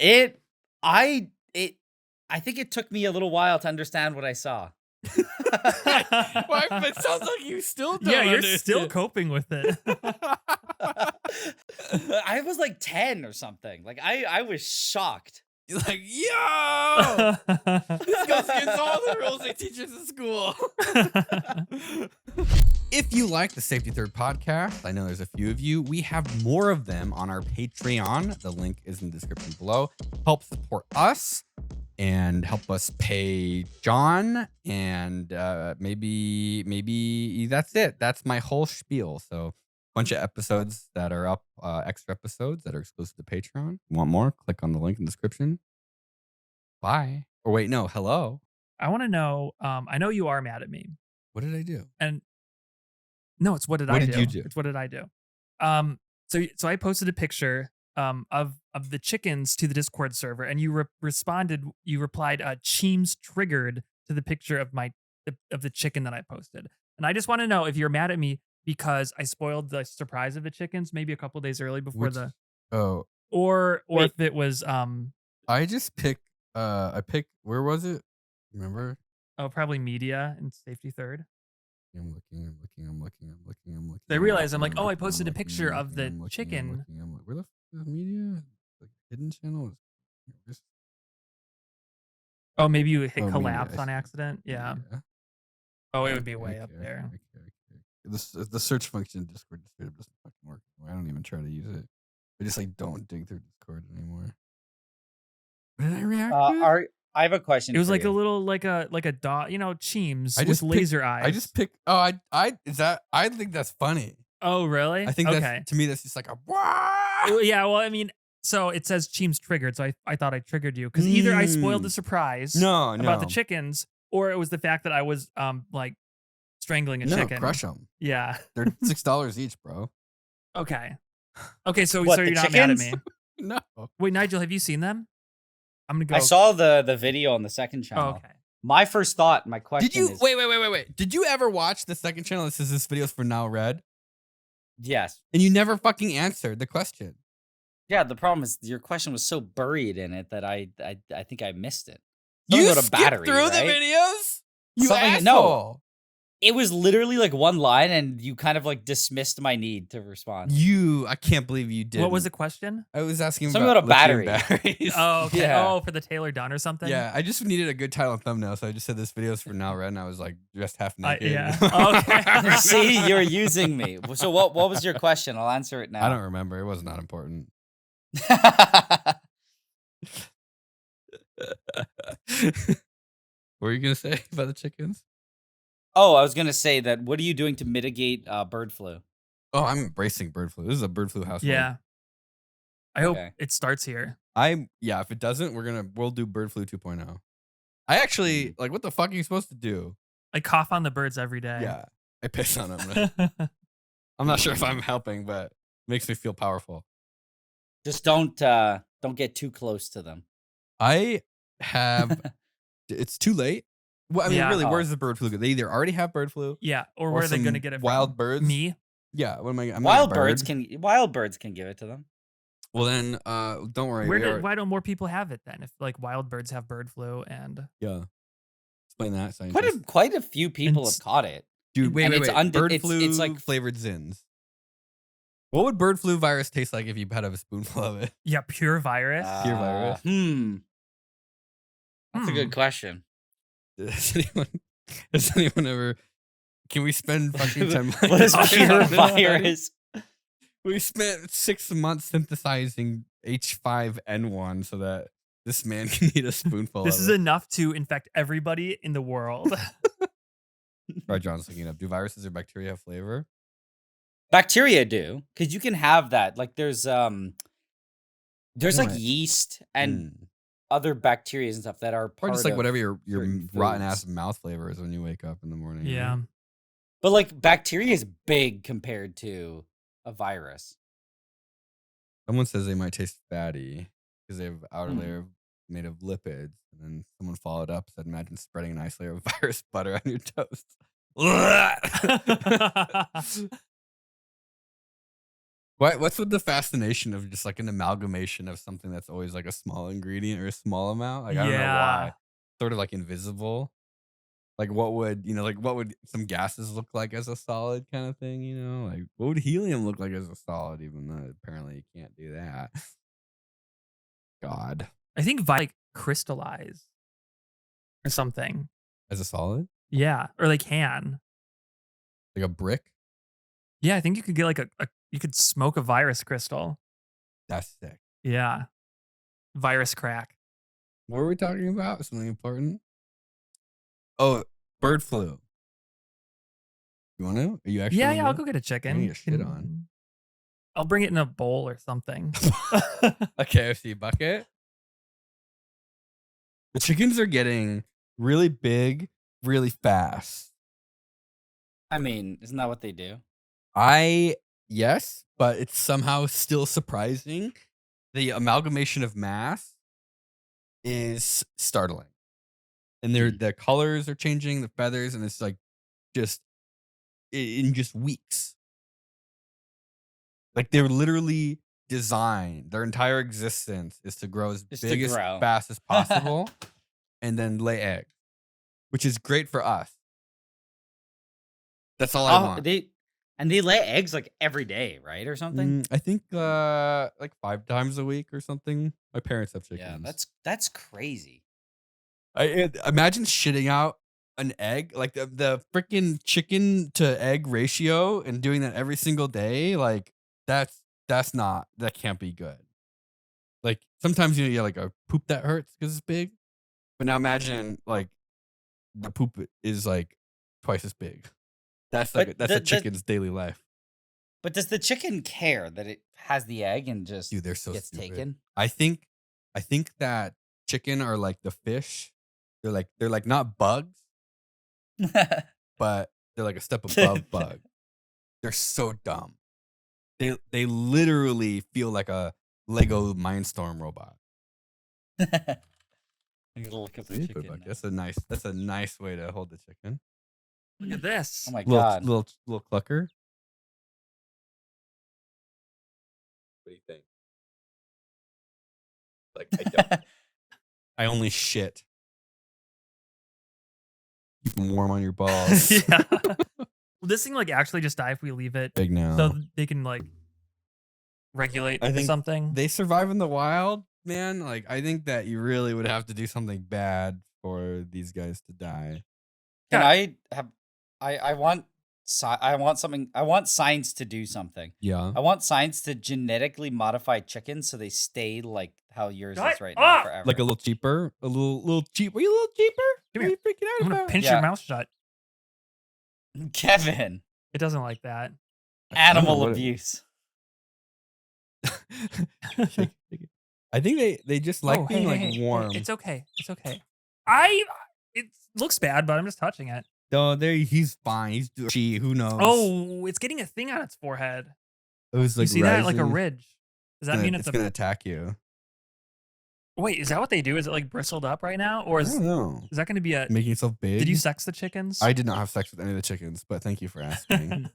It I it I think it took me a little while to understand what I saw. Why? But it sounds like you still don't. Yeah, you're understand. still coping with it. I was like 10 or something. Like I was shocked. You're like, yo, this goes against all the rules they teach us in school. If you like the Safety Third podcast, I know there's a few of you. We have more of them on our Patreon. The link is in the description below. Help support us and help us pay John. And maybe that's it. That's my whole spiel. So bunch of episodes that are up, extra episodes that are exclusive to Patreon. Want more? Click on the link in the description. Bye. Or wait, no, hello. I want to know, I know you are mad at me. What did I do? And no, it's what did What I did do? you do? It's what did I do? So I posted a picture of the chickens to the Discord server, and you replied, Cheems triggered to the picture of the chicken that I posted. And I just want to know if you're mad at me because I spoiled the surprise of the chickens maybe a couple days early before or if it was I just picked I picked, where was it? Remember? oh, probably media and Safety Third. I'm looking. They realize I'm like, oh, I posted a picture of the chicken. Where the fuck is media? Like hidden channel? Oh, maybe you hit media, collapse I on see. accident. Yeah. Oh, it would be way up there. Okay. The search function in Discord just doesn't fucking work. I don't even try to use it. I just like don't dig through Discord anymore. What did I react to? I have a question. It was for like you. a little like a dot, Cheems I with just laser eyes. I just picked. Oh, I think that's funny. Oh, really? I think okay. that's, to me, that's just like a. Well, yeah, well, I mean, so it says Cheems triggered, so I thought I triggered you because either I spoiled the surprise about the chickens, or it was the fact that I was like strangling a chicken. Crush them. Yeah. They're $6 each, bro. Okay. Okay, so What, you're the not mad at chickens? me. No. Wait, Nigel, have you seen them? I'm gonna go. I saw the video on the second channel. Oh, okay. My first thought, my question Did you is wait? Did you ever watch the second channel that says this video's for NileRed? yes. And you never fucking answered the question. Yeah, the problem is your question was so buried in it that I think I missed it. You Something about a skipped battery, through right? the videos? You Something- asshole. no. It was literally like one line, and you kind of like dismissed my need to respond. I can't believe you did. What was the question? I was asking Something about about a lithium batteries. Oh, okay. Yeah. Oh, for the Taylor Dunn or something? Yeah, I just needed a good title and thumbnail, so I just said this video's for NileRed, and I was like dressed half naked. yeah. Okay. See, you're using me. So what was your question? I'll answer it now. I don't remember. It was not important. What were you gonna say about the chickens? Oh, I was gonna say that. What are you doing to mitigate bird flu? Oh, I'm embracing bird flu. This is a bird flu household. Yeah. I hope Okay. it starts here. If it doesn't, we'll do bird flu 2.0. I actually like, what the fuck are you supposed to do? I cough on the birds every day. Yeah, I piss on them. I'm not sure if I'm helping, but it makes me feel powerful. Just don't get too close to them. I have. It's too late. Well, I mean, Yeah. really, Oh. where's the bird flu? They either already have bird flu. Yeah. Or where are they some going to get it from? wild birds? Me? Yeah. What am I? I'm Wild not a bird. birds can give it to them. Well, then, don't worry. Why don't more people have it then? If like wild birds have bird flu and Yeah. Explain that, scientist. Quite a few people And have caught it. Dude, and it's bird it's- flu it's like- flavored Zins. What would bird flu virus taste like if you had a spoonful of it? yeah, pure virus. Pure virus. That's a good question. Has anyone ever? Can we spend fucking 10 minutes? What is on pure it? virus? We spent 6 months synthesizing H5N1 so that this man can eat a spoonful This of is it. enough to infect everybody in the world. Right, John's looking it up. Do viruses or bacteria have flavor? Bacteria do, because you can have that. Like there's like What? yeast and other bacteria and stuff that are Or part just like of whatever your certain rotten foods. ass mouth flavor is when you wake up in the morning. you yeah. know? But like bacteria is big compared to a virus. Someone says they might taste fatty because they have outer Hmm. layer made of lipids. And then someone followed up, said, imagine spreading a nice layer of virus butter on your toast. What What's with the fascination of just like an amalgamation of something that's always like a small ingredient or a small amount? Like I don't know Yeah. why. Sort of like invisible. Like what would like what would some gases look like as a solid kind of thing? Like what would helium look like as a solid? Even though apparently you can't do that. God, I think like crystallize or something. as a solid, Yeah, or they can. like a brick. Yeah, I think you could get like you could smoke a virus crystal. That's sick. Yeah, virus crack. What were we talking about? Something important? Oh, bird flu. You want to? Are you actually? Yeah, I'll wanna go get a I'm chicken. gonna get shit on. I'll bring it in a bowl or something. A KFC bucket. The chickens are getting really big, really fast. I mean, isn't that what they do? Yes, but it's somehow still surprising. The amalgamation of mass is startling. And the colors are changing, the feathers, and it's like just in just weeks. Like they're literally designed, their entire existence is to grow as Just to big as grow. fast as possible and then lay eggs, which is great for us. That's all I want. They lay eggs like every day, right, or something. I think like 5 times a week or something. My parents have chickens. Yeah, that's crazy. Imagine shitting out an egg, like the freaking chicken to egg ratio, and doing that every single day. Like that can't be good. Like sometimes you get like a poop that hurts because it's big, but now imagine like the poop is like twice as big. That's like But that's a chicken's daily life. But does the chicken care that it has the egg and just Dude, they're so gets stupid. taken? I think that chicken are like the fish. They're like not bugs, but they're like a step above bug. They're so dumb. They literally feel like a Lego Mindstorm robot. I'm gonna look up the chicken now. That's a nice way to hold the chicken. Look at this. Oh my god! Little clucker. What do you think? Like I only shit. Keep them warm on your balls. Yeah. Will this thing like actually just die if we leave it Big now. so they can like regulate I think something? They survive in the wild, man. Like I think that you really would have to do something bad for these guys to die. Can Yeah. I have? I want. I want something. I want science to do something. Yeah. I want science to genetically modify chickens so they stay like how yours Shut is right now up! forever. Like a little cheaper, a little cheap. Were you a little cheaper? Come What are here. you freaking out I'm gonna about? pinch Yeah. your mouth shut. Kevin, It doesn't like that. animal what it- abuse. Shake it. I think they just like Oh, being hey, like hey, hey, warm. It's okay. It's okay. It looks bad, but I'm just touching it. No, he's fine. He's she. Who knows? Oh, it's getting a thing on its forehead. it was You like see that like a rising. ridge? Does that mean it's gonna attack you? Wait, is that what they do? Is it like bristled up right now, or I is don't know. that going to be a? Making yourself big. Did you sex the chickens? I did not have sex with any of the chickens, but thank you for asking.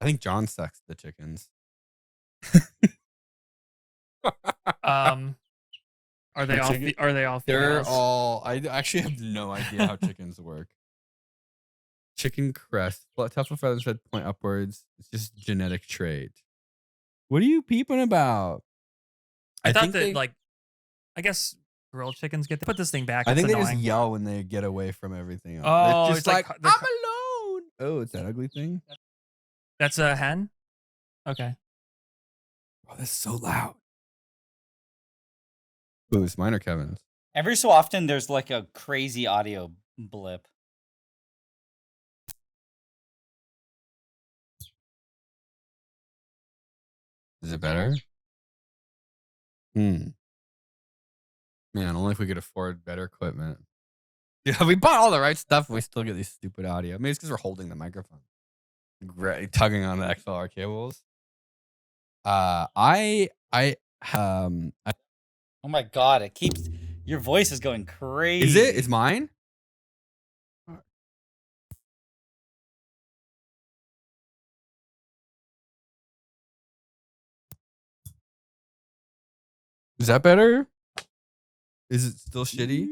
I think John sexed the chickens. Are they all? Are they all? They're Females? all. I actually have no idea how chickens work. Chicken crest, tough of feathers head point upwards. It's just genetic trait. What are you peeping about? I thought think that they- like, I guess grilled chickens get. Put this thing back. I It's think they annoying. just yell when they get away from everything else. Oh, It's just it's like, like I'm alone. Oh, it's that ugly thing. That's a hen. Okay. Oh, that's so loud. Ooh, it's mine or Kevin's. Every so often, there's like a crazy audio blip. Is it better? Man, only if we could afford better equipment. Yeah, we bought all the right stuff, but we still get these stupid audio. Maybe it's because we're holding the microphone, tugging on the XLR cables. I Oh my god! It keeps your voice is going crazy. is it? Is mine? Is that better? Is it still shitty?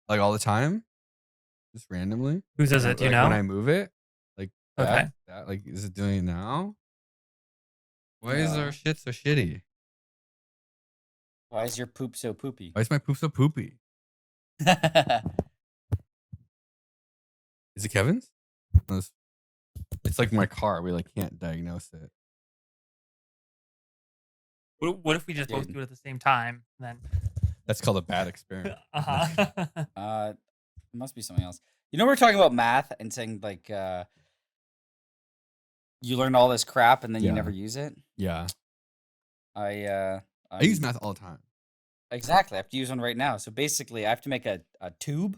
Like all the time? Just randomly? Whose is it? Do you Like know? when I move it? Like Okay. that, like, is it doing it now? Why is No. our shit so shitty? Why is your poop so poopy? Why is my poop so poopy? Is it Kevin's? No, it's like my car. We like can't diagnose it. What if we just both Dude. do it at the same time? Then. That's called a bad experiment. Uh-huh. It must be something else. You know, we're talking about math and saying like you learn all this crap and then you Yeah. never use it. Yeah. I use math all the time. Exactly. I have to use one right now. So basically, I have to make a tube,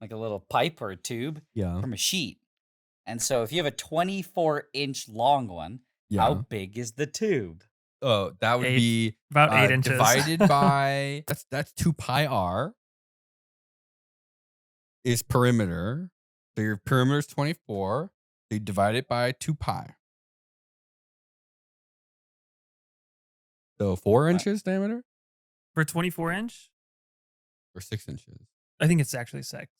like a little pipe or a tube Yeah. from a sheet. And so if you have a 24-inch long one, Yeah. how big is the tube? Oh, that would be About 8 inches. divided by that's 2 pi r is perimeter. So your perimeter is 24. So you divide it by 2 pi. So 4 inches diameter For 24-inch? or 6 inches. I think it's actually 6.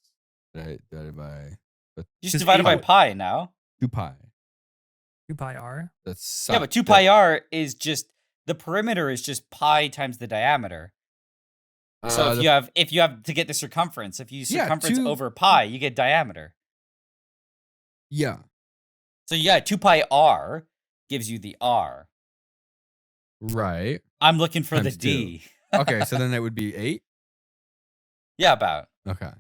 Divided by Just Just divide it by 8. pi now. 2 pi. 2 pi r. That's Yeah, but 2 pi r is just the perimeter is just pi times the diameter. So if you have to get the circumference, if you use circumference over pi, you get diameter. Yeah. So yeah, 2 pi r gives you the r. Right. I'm looking for the Times d. Okay, so then it would be 8. Yeah, about. Okay.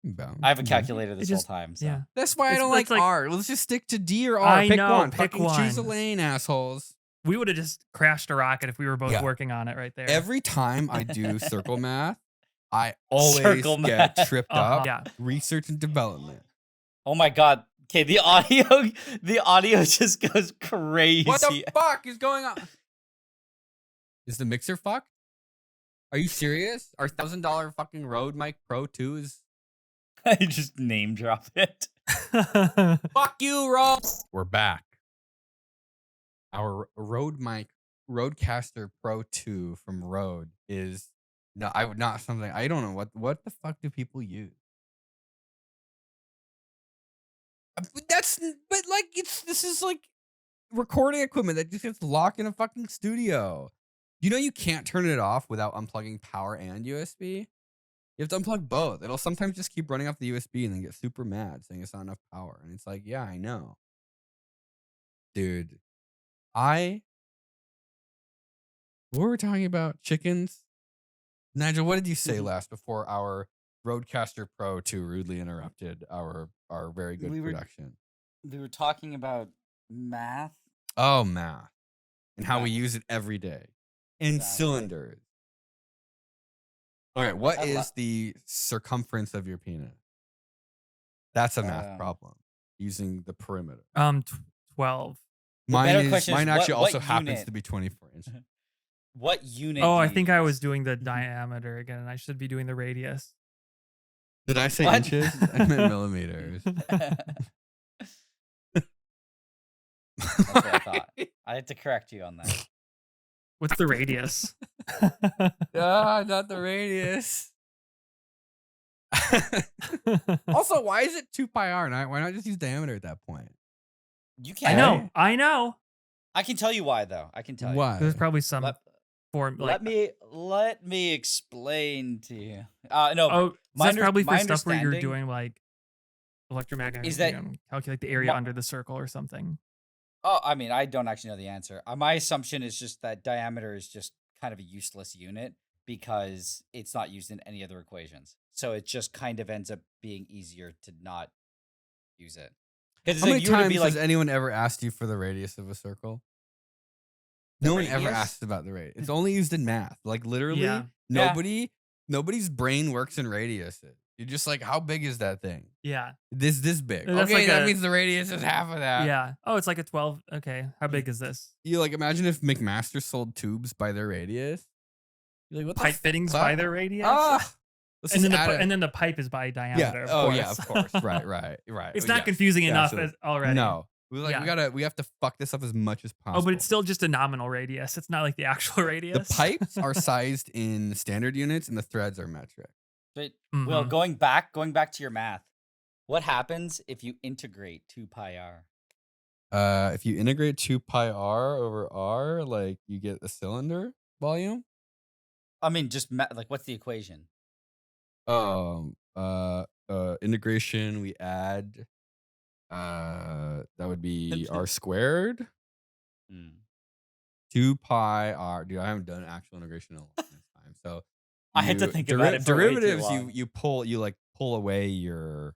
About. I have a calculator this It whole just- time. So. Yeah. That's why I It's- don't like it's like- R. Let's just stick to D or R. I Pick know, one. pick Fucking choose a one. lane, assholes. We would have just crashed a rocket if we were both Yeah. working on it right there. Every time I do circle math, I always Circle get math. tripped Uh-huh. up. Yeah. Research and development. Oh my god. Okay, the audio just goes crazy. What the fuck is going on? Is the mixer fucked? Are you serious? Our $1,000 fucking Rode Mic Pro 2 is. I just name drop it. Fuck you, Rode. We're back. Our Rode Mic Rodecaster Pro 2 from Rode is not something I don't know what the fuck do people use? But like this is like recording equipment that just gets locked in a fucking studio. You know you can't turn it off without unplugging power and USB. You have to unplug both. It'll sometimes just keep running off the USB and then get super mad saying it's not enough power. And it's like, yeah, I know. Dude, what were we talking about? Chickens? Nigel, what did you say last before our Rodecaster Pro 2 rudely interrupted our very good production? We were talking about math. Oh, math. And how we use it every day. In cylinders. All right, what is the circumference of your penis? That's a math problem. Using the perimeter. 12. better question is Mine actually what also happens unit? to be 24 inches. What unit? Oh, do I you think I was use? doing the diameter again, and I should be doing the radius. Did I say What? inches? I meant millimeters. That's what I thought. I had to correct you on that. What's the radius? Not the radius. Also, why is it 2 pi r? Why not just use diameter at that point? You I can't. know. I can tell you why, though. I can tell you. Why? There's probably some Let, form. let me explain to you. No, Oh, my that's under- probably my for stuff where you're understanding- doing like electromagnetic. Is that- calculate the area my- under the circle or something? Oh, I mean, I don't actually know the answer. My assumption is just that diameter is just kind of a useless unit because it's not used in any other equations. So it just kind of ends up being easier to not use it. Because How many you were to times be like, has anyone ever asked you for the radius of a circle? No one ever radius? asks about the radius. It's only used in math. Like literally, Yeah. nobody's brain works in radiuses. You're just like, how big is that thing? Yeah. This big. That's Okay, like that a- means the radius is half of that. Yeah. Oh, it's like a 12. Okay. How big is this? You like imagine if McMaster sold tubes by their radius. You're like, what the Pipe fittings fuck? by their radius? Ah! Let's and then, just add and then the pipe is by diameter. yeah. Of Oh course. yeah, of course. Right. It's not Yes. confusing enough Absolutely. as already. No. we have to fuck this up as much as possible. Oh, but it's still just a nominal radius. It's not like the actual the radius. pipes are sized in standard units and the threads are metric. But Will, Mhm. going back to your math, what happens if you integrate 2 pi r? If you integrate 2 pi r over r, like you get a cylinder volume. I mean, just like what's the equation? Integration, we add that would be r squared. Hmm. 2 pi r. Dude, I haven't done actual integration in a long time. So I had to think about it for way too derivatives. long. You pull away your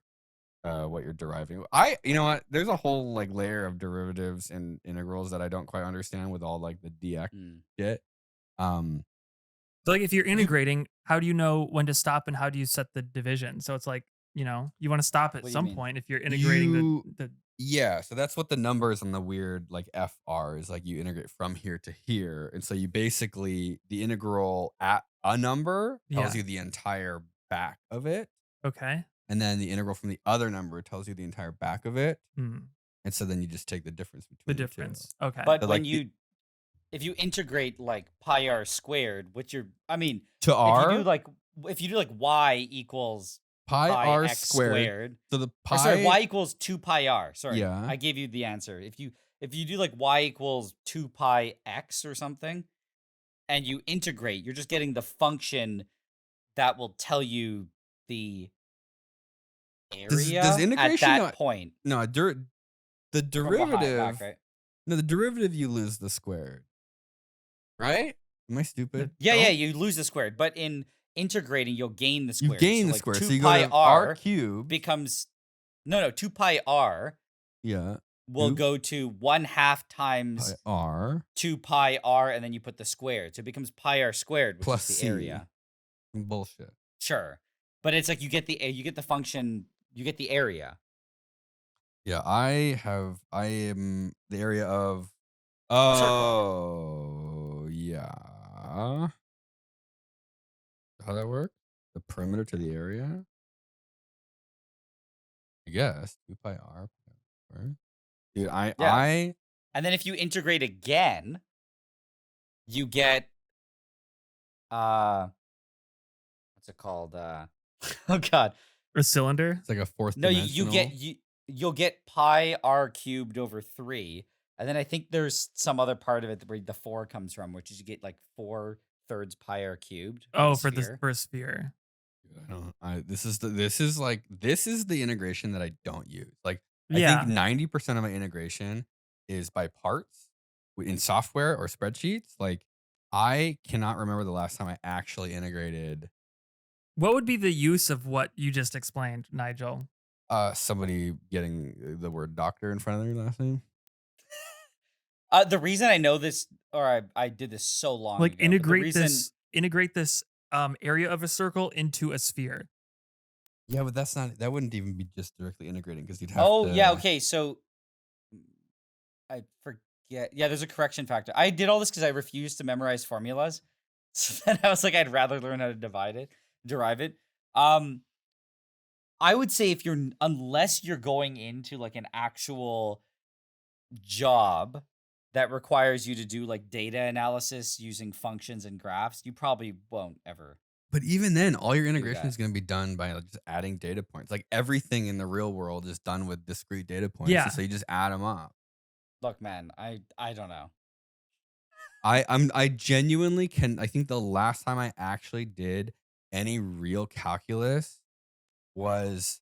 what you're deriving. You know what? There's a whole like layer of derivatives and integrals that I don't quite understand with all like the dx shit. So like if you're integrating, how do you know when to stop and how do you set the division? So it's like, you want to stop at What do you some mean? point if you're integrating the Yeah, so that's what the numbers on the weird like FR is like. You integrate from here to here, and so you basically the integral at a number tells Yeah. you the entire back of it, Okay. and then the integral from the other number tells you the entire back of it, Mm. and so then you just take the difference between The the two. difference. Okay. But So, when like, if you integrate like pi r squared, which you're, I mean, to r, if you do like y equals pi pi r x squared. So the or pi, sorry, y equals 2 pi r. Sorry, Yeah. I gave you the answer. If you do like y equals 2 pi x or something, and you integrate, you're just getting the function that will tell you the area does at integration that point. No, the From behind derivative. back, right? No, the derivative you lose the squared. Right? Am I stupid? Yeah, you lose the squared, but in integrating, you'll gain the You squared. gain so the like square. 2 So you pi go to r r cubed. becomes 2 pi r Yeah. will Cube go to 1/2 times pi r 2 pi r, and then you put the squared. So it becomes pi r squared, which plus is the c. area. Bullshit. Sure. But it's like you get the function, you get the area. Yeah, I am the area of. Oh, yeah. How that work? The perimeter to the area? I guess 2 pi r. Dude, Yeah. And then if you integrate again, you get what's it called? Oh god. a cylinder. It's like a fourth No, dimensional. you'll get pi r cubed over 3. And then I think there's some other part of it where the 4 comes from, which is you get like 4/3 pi r cubed. Oh, for for a sphere. This is the integration that I don't use. Like, Yeah. I think 90% of my integration is by parts in software or spreadsheets. Like, I cannot remember the last time I actually integrated What would be the use of what you just explained, Nigel? somebody getting the word doctor in front of their last name. The reason I know this, or I did this so long Like ago, but integrate this area of a circle into a sphere. Yeah, but that wouldn't even be just directly integrating because you'd have Oh, to. yeah, okay. So I forget. Yeah, there's a correction factor. I did all this because I refused to memorize formulas. So then I was like, I'd rather learn how to derive it. I would say unless you're going into like an actual job that requires you to do like data analysis using functions and graphs, you probably won't ever. But even then, all your integration that. is going to be done by like, just adding data points. Like everything in the real world is done with discrete data points. Yeah. And so you just add them up. Look, man, I don't know. I genuinely can. I think the last time I actually did any real calculus was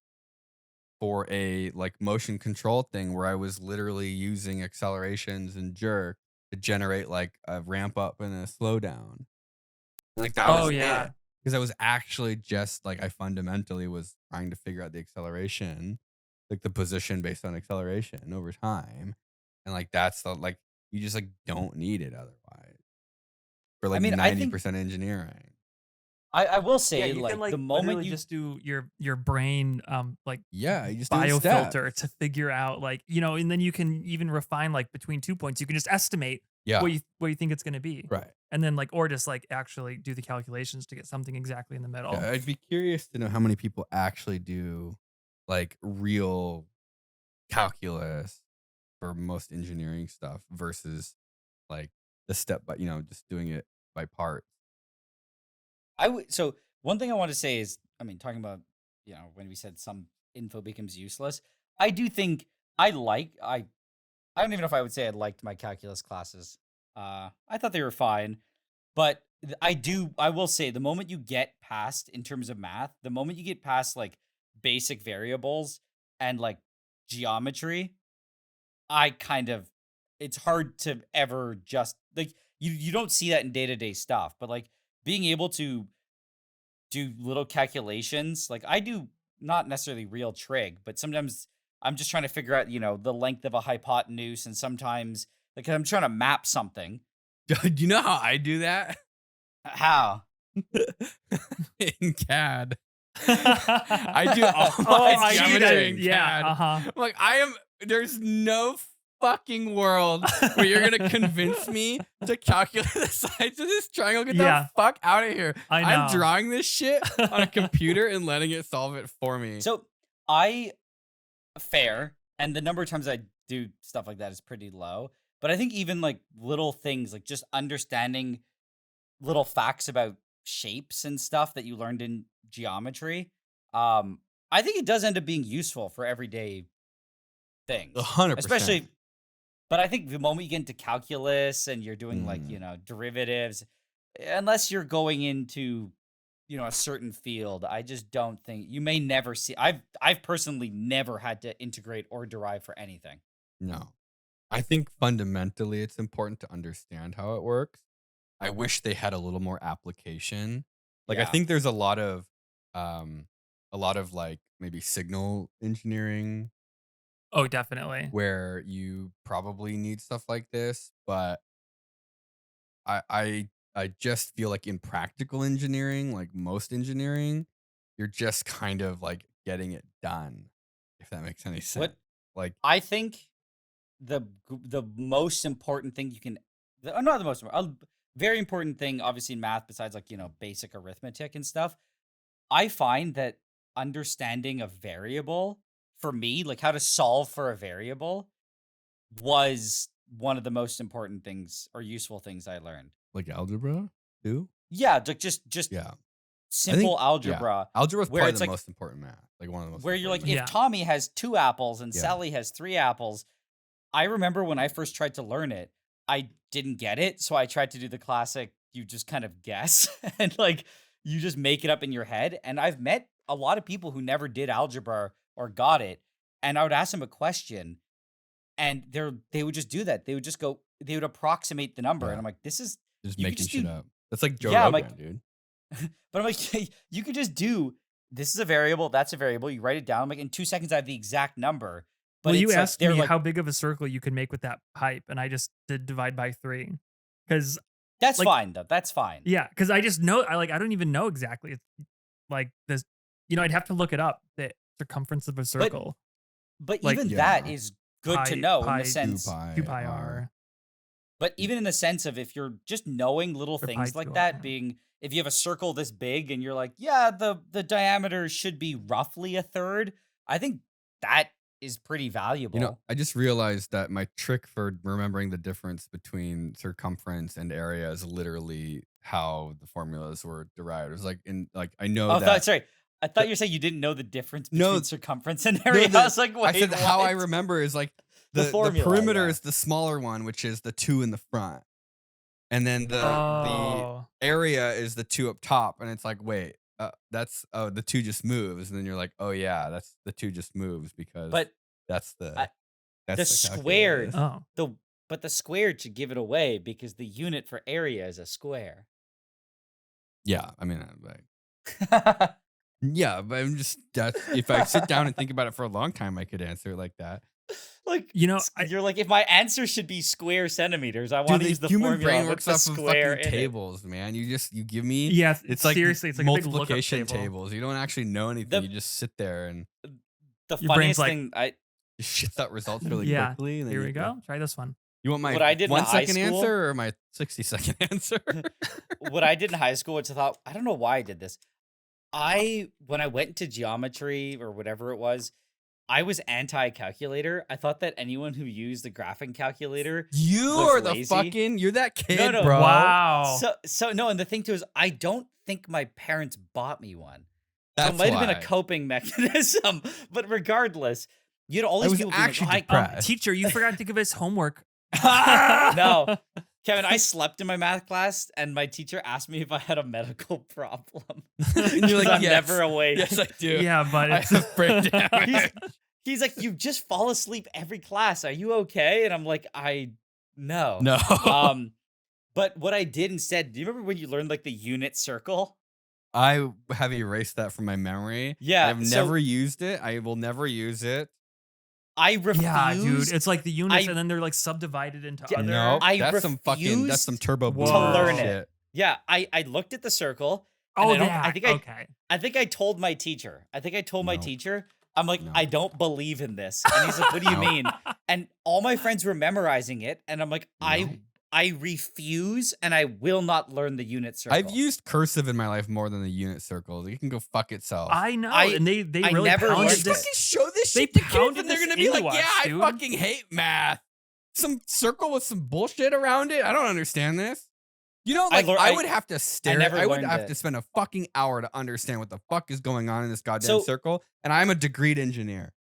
for a like motion control thing where I was literally using accelerations and jerk to generate like a ramp up and a slowdown. Like that was it. Because I was actually just like I fundamentally was trying to figure out the acceleration, like the position based on acceleration over time. And like that's the like you just like don't need it otherwise. For like 90% engineering. I will say you like can, the moment you just do your brain you just do biofilter to figure out like and then you can even refine like between 2 points. You can just estimate what you think it's going to be, right? And then like or just like actually do the calculations to get something exactly in the middle. Yeah, I'd be curious to know how many people actually do like real calculus for most engineering stuff versus like the step, but just doing it by parts. So one thing I want to say is, I mean, talking about, when we said some info becomes useless, I do think I don't even know if I would say I liked my calculus classes. I thought they were fine, but I will say the moment you get past, in terms of math, the moment you get past like basic variables and like geometry, I kind of, it's hard to ever just like, you don't see that in day-to-day stuff, but like being able to do little calculations, like I do, not necessarily real trig, but sometimes I'm just trying to figure out, the length of a hypotenuse, and sometimes like I'm trying to map something. Do you know how I do that? How? In CAD. I do all my geometry in CAD. I'm like, there's no fucking world where you're gonna convince me to calculate the sides of this triangle. Get the fuck out of here. I'm drawing this shit on a computer and letting it solve it for me. So fair, and the number of times I do stuff like that is pretty low. But I think even like little things, like just understanding little facts about shapes and stuff that you learned in geometry, I think it does end up being useful for everyday things. 100%. Especially, but I think the moment you get into calculus and you're doing like, derivatives, unless you're going into, a certain field, I just don't think you may never see. I've personally never had to integrate or derive for anything. No. I think fundamentally it's important to understand how it works. I wish they had a little more application. Like I think there's a lot of like maybe signal engineering. Oh, definitely. Where you probably need stuff like this, but I just feel like in practical engineering, like most engineering, you're just kind of like getting it done, if that makes any sense. Like I think the most important thing you can, not the most important, a very important thing, obviously in math, besides like, basic arithmetic and stuff, I find that understanding a variable, for me, like how to solve for a variable, was one of the most important things or useful things I learned. Like algebra too? Yeah, like just simple algebra. Algebra is probably the most important math. Like one of the most. Where you're like, if Tommy has 2 apples and Sally has 3 apples, I remember when I first tried to learn it, I didn't get it, so I tried to do the classic, you just kind of guess and like you just make it up in your head. And I've met a lot of people who never did algebra or got it, and I would ask them a question, and they would just do that. They would approximate the number, and I'm like, this is just making shit up. That's like Joe Rogan, dude. But I'm like, you could just do, this is a variable, that's a variable. You write it down. I'm like, in 2 seconds, I have the exact number. But you asked me how big of a circle you could make with that pipe, and I just did divide by 3. Because that's fine, though. That's fine. Yeah, because I just know, I don't even know exactly. It's like this, I'd have to look it up, the circumference of a circle. But like, even that is good to know in the sense 2 pi r. But even in the sense of, if you're just knowing little things like that, being, if you have a circle this big and you're like, the diameter should be roughly a third, I think that is pretty valuable. I just realized that my trick for remembering the difference between circumference and area is literally how the formulas were derived. It was like I know that. Sorry. I thought you were saying you didn't know the difference between circumference and area. I was like, wait, I said what? how I remember is like the perimeter is the smaller one, which is the 2 in the front. And then the area is the 2 up top. And it's like, wait, that's the 2 just moves. And then you're like, oh yeah, that's the 2 just moves because that's the squared. But the squared should give it away because the unit for area is a square. Yeah, I mean, yeah, but I'm just, if I sit down and think about it for a long time, I could answer it like that. Like, you're like, if my answer should be square centimeters, I want to use the human formula. Brain works off of fucking tables, man. You give me, it's like seriously, it's like multiplication tables. You don't actually know anything. You just sit there and the funniest thing, shit out results really quickly. And here we go. Try this one. You want my 1 second answer or my 60-second answer? What I did in high school, which I thought, I don't know why I did this. When I went into geometry or whatever it was, I was anti-calculator. I thought that anyone who used the graphing calculator You was are the lazy. fucking. You're that kid, no. bro. Wow. So no, and the thing too is I don't think my parents bought me one. So That's it might have been a why. coping mechanism, but regardless, you know, all I these was people being like, actually "Oh, depressed. Teacher, you forgot to give us homework. no. Kevin, I slept in my math class, and my teacher asked me if I had a medical problem. And you're like, I'm yes. never awake. Yes, I do. Yeah, but I it's have breakdown. He's like, you just fall asleep every class. Are you okay? And I'm like, no. No. But what I did instead, do you remember when you learned like the unit circle? I have erased that from my memory. Yeah, I've so- never used it. I will never use it. I refuse. yeah, dude. It's like the units, I- and then they're like subdivided into Yeah, other. No, I that's some fucking. That's some refused turbo to boomer learn it. shit. Yeah, I looked at the circle. and Oh, I don't- yeah. I think Okay. I think I told my teacher. My No. teacher, I'm like, No. I don't believe in this. And he's like, what do you No. mean? And all my friends were memorizing it. And I'm like, No. I refuse and I will not learn the unit circle. I've used cursive in my life more than the unit circle. It can go fuck itself. I know, I- and they I really never pounded learned just it. this. fucking show this They shit to kids, pounded and they're this gonna be into like, us, "Yeah, dude. I fucking hate math." Some circle with some bullshit around it. I don't understand this. You know, like I would have to stare. never I would learned have it. to spend a fucking hour to understand what the fuck is going on in this goddamn So- circle. And I'm a degreed engineer.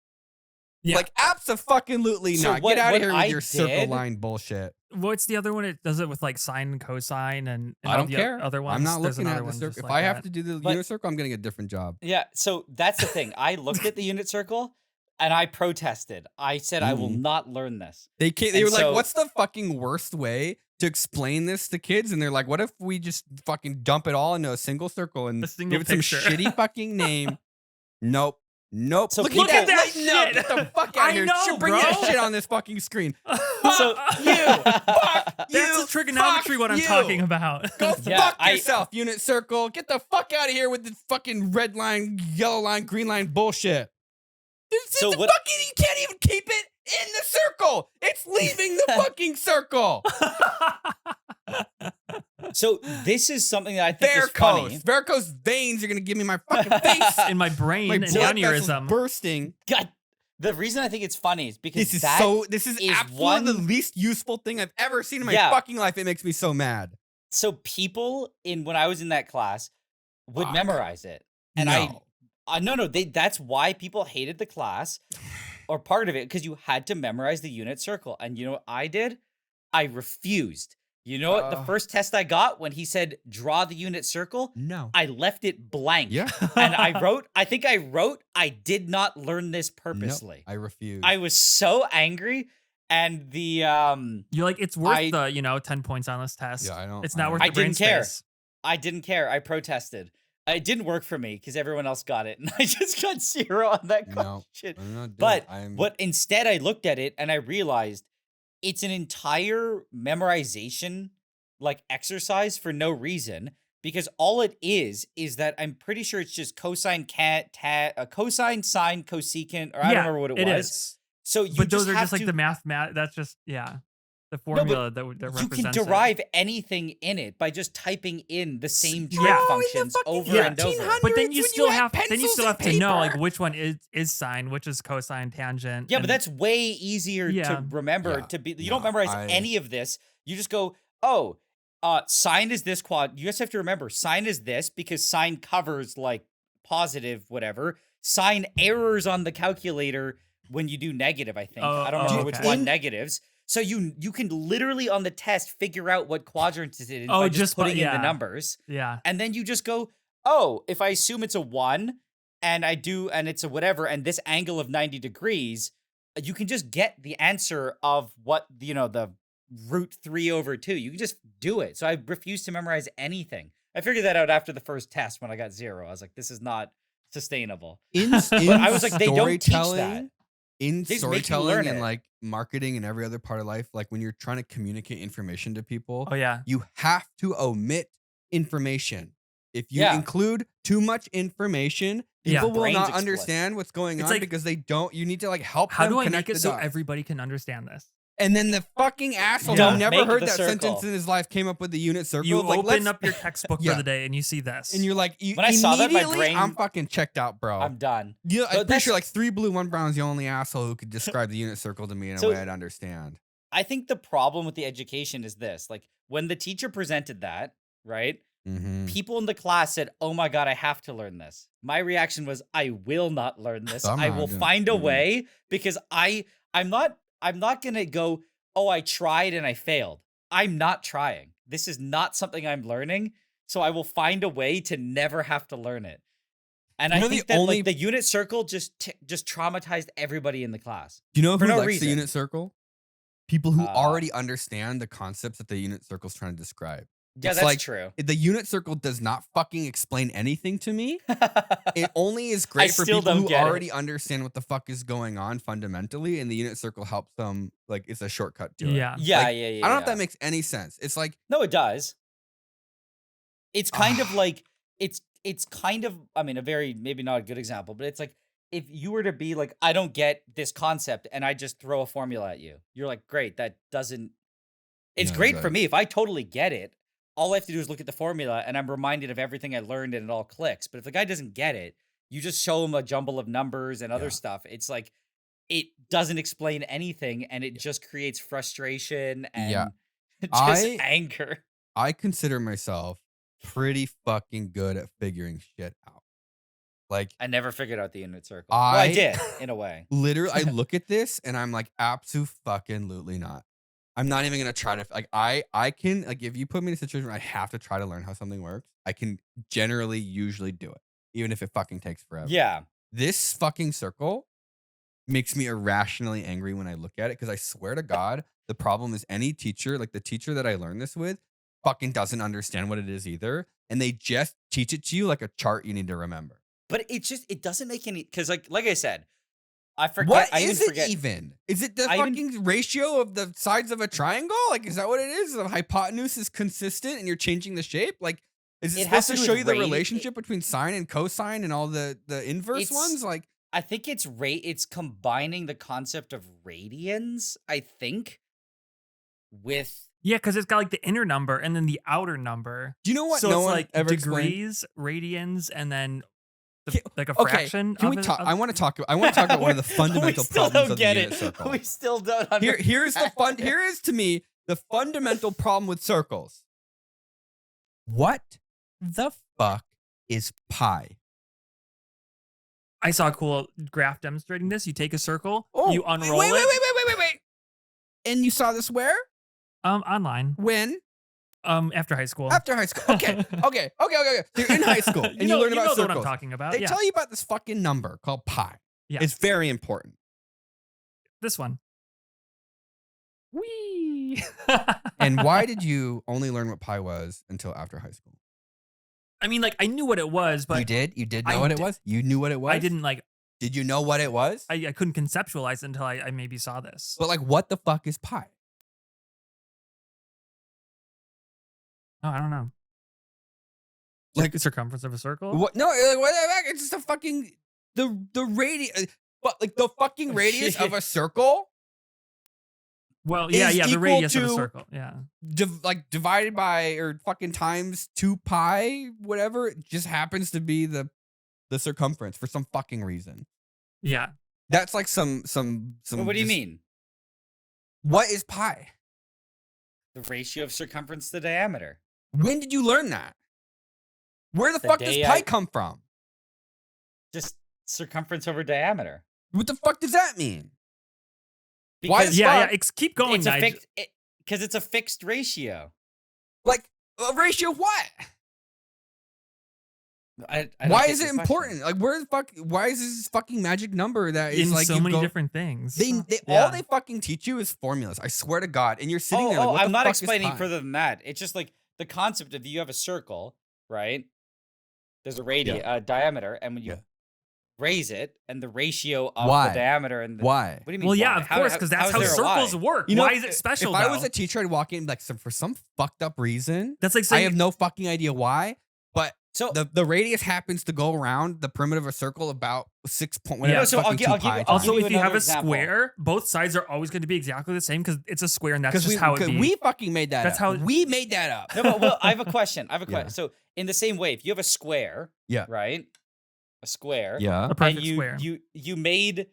Yeah. Like, abso-fucking-lutely So not. what- Get out what of here with I your circle did- line bullshit. What's the other one? It does it with like sine and cosine and I all don't the care. other ones. I'm not There's looking another at the one circle. just If like I have that. to do the But- unit circle, I'm getting a different job. Yeah, so that's the thing. I looked at the unit circle and I protested. I said, I will Mhm. not learn this. They can't. They And were like, so- "What's the fucking worst way to explain this to kids?" And they're like, "What if we just fucking dump it all into a single circle and A single give it some picture." shitty fucking name?" Nope. So look people- at that! Look at that No, shit. get the fuck out I of here! know, Should bring bro. that shit on this fucking screen. So you, fuck That's you, the trigonometry fuck what I'm you. talking about. Go Yeah, fuck I- yourself, unit circle. Get the fuck out of here with the fucking red line, yellow line, green line bullshit. It's So the what- fucking, you can't even keep it in the circle. It's leaving the fucking circle. So this is something that I think is funny. Varicose veins are gonna give me my fucking face. In my brain, My an blood vessels aneurysm. bursting. God, the reason I think it's funny is because This is absolutely one- the least useful thing I've ever seen in my Yeah. fucking life. It makes me so mad. so people when I was in that class would Fuck. memorize it. And No. that's why people hated the class or part of it, because you had to memorize the unit circle. And you know what I did? I refused. You know what? The first test I got when he said draw the unit circle, No. I left it blank. Yeah. And I wrote, I did not learn this purposely. I refuse. I was so angry. And the You're like, it's worth I- the 10 points on this test. Yeah, I don't. It's not worth I the brain didn't care. space. I didn't care. I protested. It didn't work for me because everyone else got it, and I just got 0 on that No, question. I'm not doing But it. I'm, what instead I looked at it and I realized it's an entire memorization like exercise for no reason, because all it is that I'm pretty sure it's just cosine, cosine, sine, cosecant, or I don't remember what it was. is. So you But those are have just like to, the math. That's just, yeah. The but formula that you represents can it. derive anything in it by just typing in the same trig Yeah. functions over yeah, and over. But then you when still had have pencils to and know like paper. which one is sine, which is cosine, tangent. Yeah, but and- that's way easier Yeah. to remember. Yeah, To be, you no, don't memorize I- any of this. You just go, oh, sine is this quad. You just have to remember sine is this because sine covers like positive whatever. Sine errors on the calculator when you do negative. I think I don't remember which okay. one negatives. So you can literally on the test figure out what quadrant it is Oh, by just just by- putting in the yeah. numbers. yeah. And then you just go, oh, if I assume it's a 1 and it's a whatever, and this angle of 90 degrees, you can just get the answer of what, the root 3/2. You can just do it. So I refuse to memorize anything. I figured that out after the first test when I got 0. I was like, this is not sustainable. in I was like, they don't teach that. storytelling, in They just make you storytelling learn and it. like marketing and every other part of life, like when you're trying to communicate information to people, Oh yeah. you have to omit information. If you Yeah. include too much information, Yeah. people will Brains not explode. understand what's going It's on like, because they don't. You need to like help How them do I connect make it the so dots. everybody can understand this? And then the fucking asshole Don't who never make heard the that circle. sentence in his life came up with the unit circle. You Like, open up your textbook Yeah. for the day and you see this. and you're like, When I saw that, my immediately, brain- I'm fucking checked out, bro. I'm done. I'm So pretty that's- sure like 3 blue, 1 brown is the only asshole who could describe the unit circle to me in a So- way I'd understand. I think the problem with the education is this: like when the teacher presented that, right? Mm-hmm. People in the class said, "Oh my god, I have to learn this." My reaction was, "I will not learn this. I'm I not will doing- find a mhm. way because I'm not gonna go, oh, I tried and I failed. I'm not trying. This is not something I'm learning, so I will find a way to never have to learn it." And You I know, the think that only- like the unit circle just traumatized everybody in the class. Do you know For who no likes reason. the unit circle? People who Uh, already understand the concepts that the unit circle's trying to describe. Yeah, It's that's like- true. The unit circle does not fucking explain anything to me. It only is great for still people don't who get it. already understand what the fuck is going on fundamentally, and the unit circle helps them. Like, it's a shortcut to it. Yeah. yeah, like, yeah, yeah. I don't know if yeah. that makes any sense. It's like, No, it does. It's kind of Ah. like it's kind of, I mean, a very maybe not a good example, but it's like if you were to be like, I don't get this concept and I just throw a formula at you. You're like, great, that doesn't it's No, great for exactly. me. If I totally get it, all I have to do is look at the formula and I'm reminded of everything I learned and it all clicks. But if the guy doesn't get it, you just show him a jumble of numbers and other Yeah. stuff. It's like it doesn't explain anything and it just creates frustration and Yeah. just I- anger. I consider myself pretty fucking good at figuring shit out. Like, I never figured out the unit circle. Well, I I- did, in a way. literally, I look at this and I'm like, absolutely not. I'm not even gonna try to like. I can like if you put me in a situation where I have to try to learn how something works, I can generally usually do it, even if it fucking takes forever. Yeah. This fucking circle makes me irrationally angry when I look at it because I swear to God, the problem is any teacher, like the teacher that I learned this with, fucking doesn't understand what it is either, and they just teach it to you like a chart you need to remember. But it doesn't make any, because like I said, I forget. What I is even it forget. even? Is it the I even- fucking ratio of the sides of a triangle? Like, is that what it is? The hypotenuse is consistent and you're changing the shape? Like, is it It has supposed to to do show with you the radi- relationship between sine and cosine and all the inverse It's- ones? Like, I think it's combining the concept of radians, I think, with Yeah, because it's got like the inner number and then the outer number. do you know what So no it's one like ever explained? degrees, radians, and then Can- like a Okay, fraction. can we of it- talk? of- I want to talk about one of the fundamental we still problems don't of the get unit it. circle. We still don't understand. Here's the fun. Here is to me the fundamental problem with circles. What the fuck is pi? I saw a cool graph demonstrating this. You take a circle, you unroll wait, it. wait. And you saw this where? Online. When? After high school. After high school. Okay. So you're in high school and you know, learn about know circles. what I'm talking about. They Yeah, tell you about this fucking number called pi. Yeah. It's very important. this one. Wee. And why did you only learn what pi was until after high school? I mean, like I knew what it was, but You did? You did I know what it did- was? You knew what it was? I didn't like. Did you know what it was? I couldn't conceptualize it until I maybe saw this. But like, what the fuck is pi? Oh, I don't know. Like, The circumference of a circle. what? No, like, what the fuck? It's just a fucking the radius, but like the fucking radius of a circle, Well, yeah, is yeah, the equal radius of a to- circle. Yeah. like divided by or fucking times 2 pi, whatever. It just happens to be the circumference for some fucking reason. Yeah. That's like some. Well, what do you just- mean? What is pi? The ratio of circumference to diameter. When did you learn that? Where the The fuck does day pi I- come from? Just circumference over diameter. What the fuck does that mean? Why Because is Yeah, fuck- yeah. Keep going, it's a Nigel. fixed because it's a fixed ratio. Like a ratio of what? I don't Why get is your it question. important? Like, where the fuck? Why is this fucking magic number that is In like so you many go- different things. They Yeah. all they fucking teach you is formulas. I swear to God. And you're sitting there. Like, Oh, what I'm the not fuck is explaining pi? further than that. It's just like the concept of you have a circle, right? There's a radius, diameter, and when you Yeah. raise it, and the ratio of Why? the diameter and the, Why? What do you mean? Well, yeah, why? of course, because that's how is there a circles why? work. You know, Why is it special? If I was though? a teacher, I'd walk in like for some fucked up reason. That's like I saying have no fucking idea why. But So the radius happens to go around the perimeter of a circle about 6 point. Yeah, so I'll give pi you- times. Also, give if you have another a example. square, both sides are always going to be exactly the same because it's a square, and that's just how it be. we fucking made that That's up. how- we made that up. No, but Will, I have a question. Yeah. So in the same way, if you have a square, Yeah. right, a square, Yeah. a perfect and you square. you made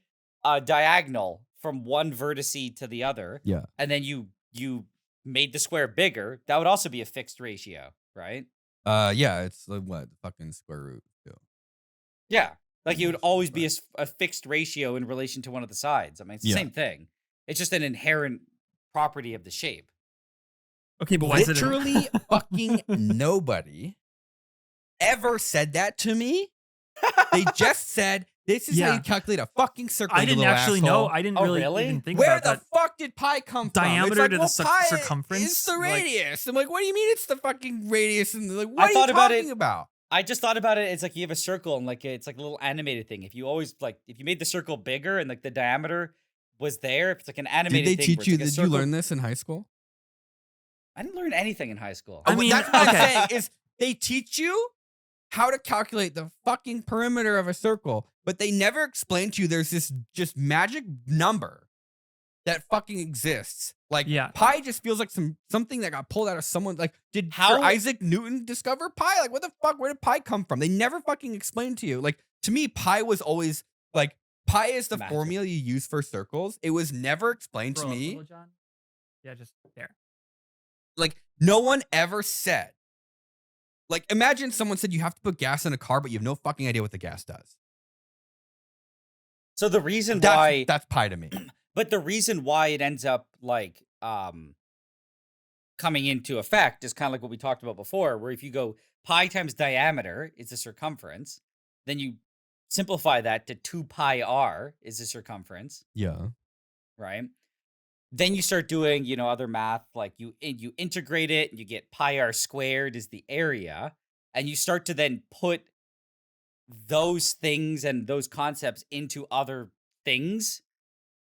a diagonal from one vertice to the other, Yeah. and then you made the square bigger, that would also be a fixed ratio, right? Yeah, it's like what? Fucking square root. Yeah. Yeah. Like it would always be Right. a fixed ratio in relation to one of the sides. I mean, it's the Yeah. same thing. It's just an inherent property of the shape. Okay, but why is it? Literally fucking nobody ever said that to me. They just said, this is how Yeah. you calculate a fucking circle. I you didn't little actually asshole. know. I didn't Oh, really really? even think Where about the that. fuck did pi come from? Diameter It's like, to the well, pi circumference? is the Like- radius. I'm like, what do you mean it's the fucking radius? And they're like, I what are you thought about talking it- about? I just thought about it. It's like you have a circle and like it's like a little animated thing. If you always like, if you made the circle bigger and like the diameter was there, if it's like an Did animated they thing. teach where you? it's like a Did you circle- learn this in high school? I didn't learn anything in high school. I Oh, but mean, that's what okay. I'm saying is they teach you how to calculate the fucking perimeter of a circle, but they never explain to you there's this just magic number that fucking exists. Like Yeah. pi just feels like something that got pulled out of someone. Like, did How- Sir Isaac Newton discover pi? Like, what the fuck? Where did pi come from? They never fucking explained to you. Like, to me, pi was always like pi is the Magic. formula you use for circles. It was never explained to Roll up, me. Little John. Yeah, just there. Like, no one ever said. Like, imagine someone said you have to put gas in a car, but you have no fucking idea what the gas does. So the reason why, That's pi to me. but the reason why it ends up like coming into effect is kind of like what we talked about before, where if you go pi times diameter is the circumference, then you simplify that to 2 pi r is the circumference, Yeah. right? Then you start doing, other math, like you integrate it and you get pi r squared is the area, and you start to then put those things and those concepts into other things.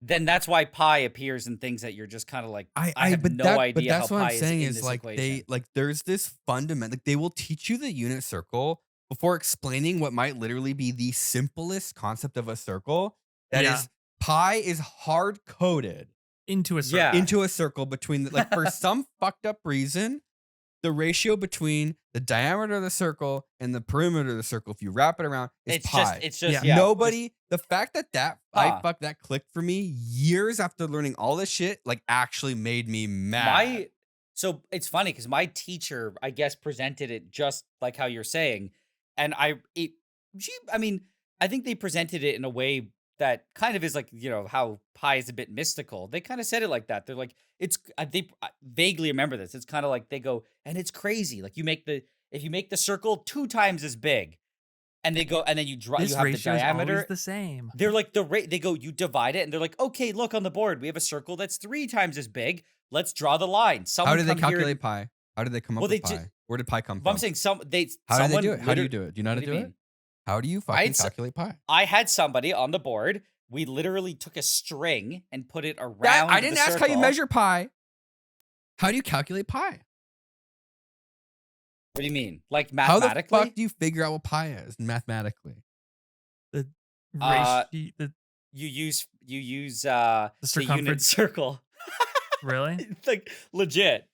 Then that's why pi appears in things that you're just kind of like, I have no idea But that's how what pi I'm saying is in is this like equation. there's this fundamental, like they will teach you the unit circle before explaining what might literally be the simplest concept of a circle. That is, Yeah. pi is hard coded Into a circle. Yeah. into a circle between like for some fucked up reason, the ratio between the diameter of the circle and the perimeter of the circle, if you wrap it around, is pi. It's just, Yeah. yeah. Nobody, the fact that Huh. that clicked for me years after learning all this shit, like actually made me mad. So it's funny because my teacher, I guess, presented it just like how you're saying, and I think they presented it in a way that kind of is like, how pi is a bit mystical. They kind of said it like that. They're like, I vaguely remember this. It's kind of like they go, and it's crazy. Like if you make the circle 2 times as big, and they go, and then you This have the ratio is diameter. always the same. They're like they go, you divide it, and they're like, okay, look on the board, we have a circle that's 3 times as big. Let's draw the line. How did they come here calculate pi? How did they come up Well, with they pi? ju- Where did pi come But from? I'm saying How do they someone do it? How do you liter- do it? Do you know how to What do do you it? mean? How do you I fucking had s- calculate pi? I had somebody on the board. We literally took a string and put it around. I didn't the ask how you circle. measure pi. How do you calculate pi? What do you mean? Like How the mathematically? fuck do you figure out what pi is mathematically? The Uh, ratio. you use The the unit circumference. circle. Really? It's like legit.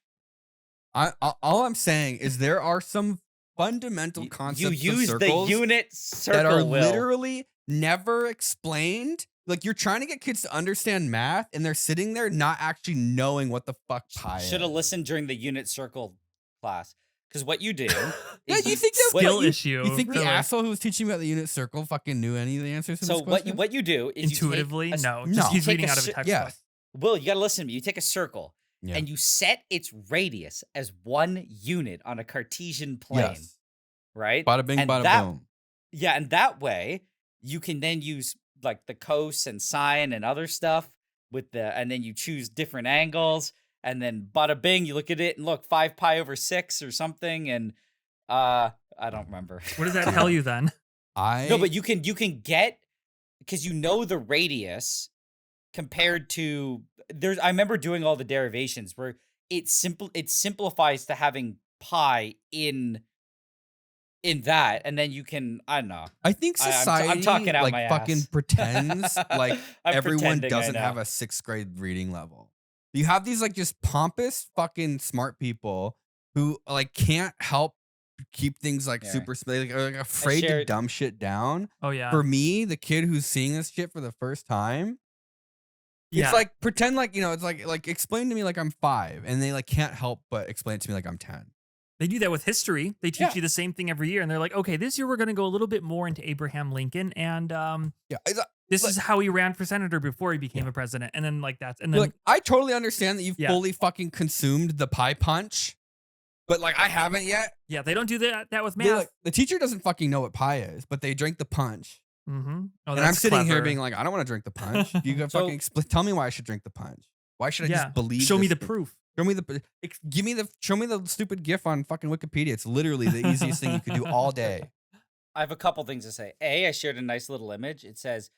All I'm saying is there are some fundamental You concepts use of the circles unit circle. that are Will. literally never explained. Like you're trying to get kids to understand math, and they're sitting there not actually knowing what the fuck pi is. Should have listened during the unit circle class. Because what you do Yeah, is you think that what- Skill you, issue. You think the really. asshole who was teaching me about the unit circle fucking knew any of the answers to so this question? what you do is Intuitively? you take No. No. Just he's Take reading a out of a si- textbook. Yes. Will, you gotta listen to me. You take a circle Yeah. and you set its radius as 1 unit on a Cartesian plane, Yes. right? Bada bing, And bada that- boom. Yeah, and that way you can then use like the cos and sine and other stuff and then you choose different angles, and then bada bing, you look at it and look 5 pi over 6 or something, and I don't remember. What does that tell you then? No, but you can get, because the radius compared to I remember doing all the derivations where it simplifies to having pi in in that, and then you can, I don't know. I think I'm society talking out like my fucking ass. pretends like I'm everyone pretending I doesn't have know. a 6th grade reading level. You have these like just pompous fucking smart people who like can't help keep things like Yeah. super are like afraid to shared- dumb shit down. Oh yeah. For me, the kid who's seeing this shit for the first time, Yeah. it's like pretend like, you know, it's like explain to me like I'm 5, and they like can't help but explain it to me like I'm 10. They do that with history. They teach Yeah. you the same thing every year, and they're like, okay, this year we're going to go a little bit more into Abraham Lincoln, and Yeah, this like- is how he ran for senator before he became Yeah. a president, and then like that's and then like I totally understand that you've Yeah. fully fucking consumed the pie punch, but like I haven't yet. yeah, they don't do that with They, math. like, the teacher doesn't fucking know what pie is, but they drink the punch. Mm-hmm. Oh, And I'm that's sitting here clever. being like, I don't want to drink the punch. You go So- fucking tell me why I should drink the punch. Why should I yeah. just believe? Show me this the thing? proof. Show me show me the stupid GIF on fucking Wikipedia. It's literally the easiest thing you could do all day. I have a couple things to say. I shared a nice little image. It says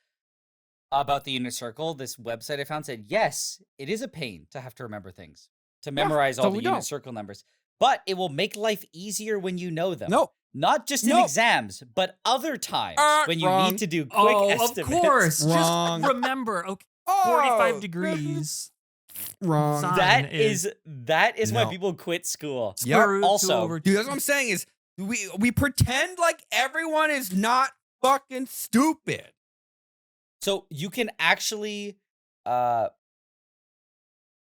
about the unit circle. This website I found said, yes, it is a pain to have to remember things, to memorize all so the we unit don't. circle numbers, but it will make life easier when you know them. No, Not just in Nope. exams, but other times when you Wrong. need to do quick Oh, estimates. of course. Wrong. Just remember. Okay, Oh, 45 degrees. Wrong. Sine That is- is why No. people quit school. Yep. Square root two Also, over Dude, that's what I'm saying is we pretend like everyone is not fucking stupid. So you can actually,